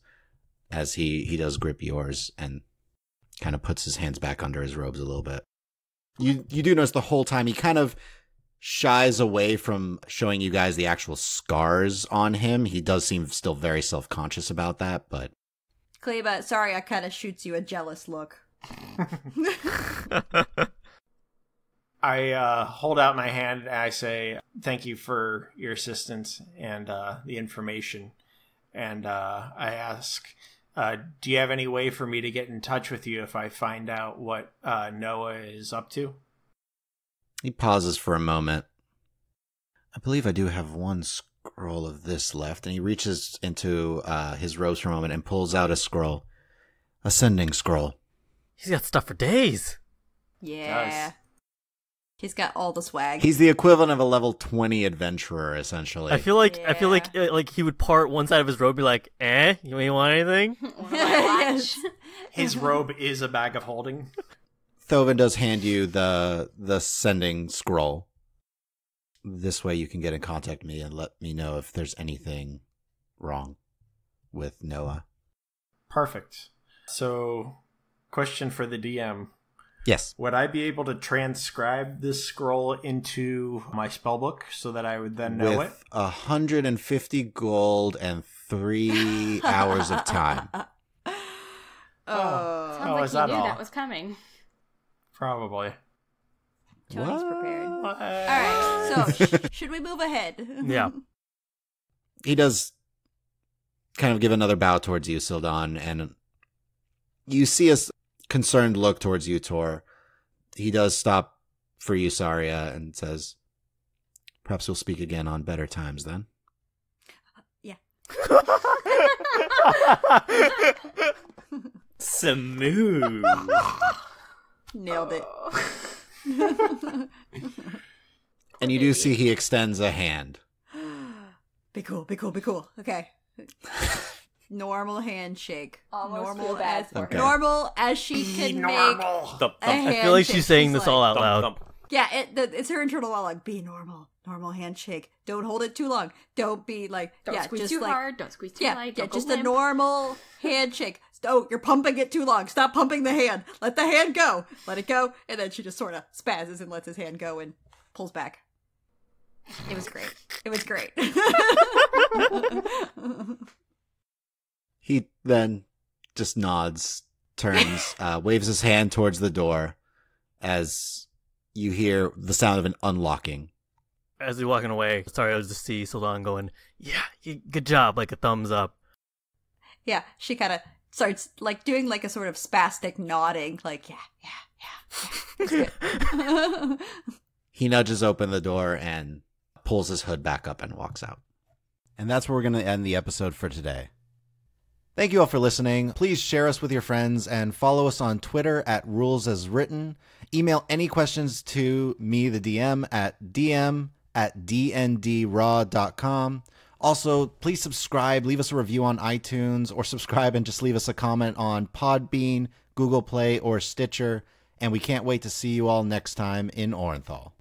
as he does grip yours and kind of puts his hands back under his robes a little bit. You do notice the whole time he kind of shies away from showing you guys the actual scars on him. He does seem still very self-conscious about that, but... Kalima, sorry, I kind of shoots you a jealous look. I hold out my hand and I say, thank you for your assistance and the information. And I ask, do you have any way for me to get in touch with you if I find out what Noah is up to? He pauses for a moment. I believe I do have one scroll of this left. And he reaches into his robes for a moment and pulls out a scroll. A sending scroll. He's got stuff for days. Yeah. Does. He's got all the swag. He's the equivalent of a level 20 adventurer, essentially. I feel like he would part one side of his robe, be like, you ain't want anything? Yes. His robe is a bag of holding. Thoven does hand you the sending scroll. This way you can get in contact with me and let me know if there's anything wrong with Noah. Perfect. So Question for the DM. Yes. Would I be able to transcribe this scroll into my spellbook so that I would then know With 150 gold and 3 hours of time. Sounds is like you that knew all? that was coming. Probably. Tony's prepared. What? All right, so should we move ahead? Yeah. He does kind of give another bow towards you, Syldan, and you see a concerned look towards you, Torr. He does stop for you, Sarya, and says, "Perhaps we'll speak again on better times then." Yeah. Smooth. Nailed it. And you do see he extends a hand. Be cool, be cool, be cool. Okay. Normal handshake. Almost normal feel bad as for Okay. normal as she can make. Thump, A thump, I feel like she's handshake. saying She's this all like- out thump, loud. thump. Yeah, it's her internal monologue. Be normal. Normal handshake. Don't hold it too long. Don't be like, Don't yeah, squeeze just too like, hard. Don't squeeze too yeah, light. yeah, Don't just go a limp. normal handshake. Oh, you're pumping it too long. Stop pumping the hand. Let the hand go. Let it go. And then she just sort of spazzes and lets his hand go and pulls back. It was great. It was great. He then just nods, turns, waves his hand towards the door as you hear the sound of an unlocking. As we're walking away, sorry, I was just see Syldan going, yeah, good job, like a thumbs up. Yeah, she kind of starts like doing like a sort of spastic nodding, like yeah. It's good. He nudges open the door and pulls his hood back up and walks out. And that's where we're going to end the episode for today. Thank you all for listening. Please share us with your friends and follow us on Twitter at RulesAsWritten. Email any questions to me, the DM, at dm@dndraw.com. Also, please subscribe, leave us a review on iTunes, or subscribe and just leave us a comment on Podbean, Google Play, or Stitcher. And we can't wait to see you all next time in Orinthal.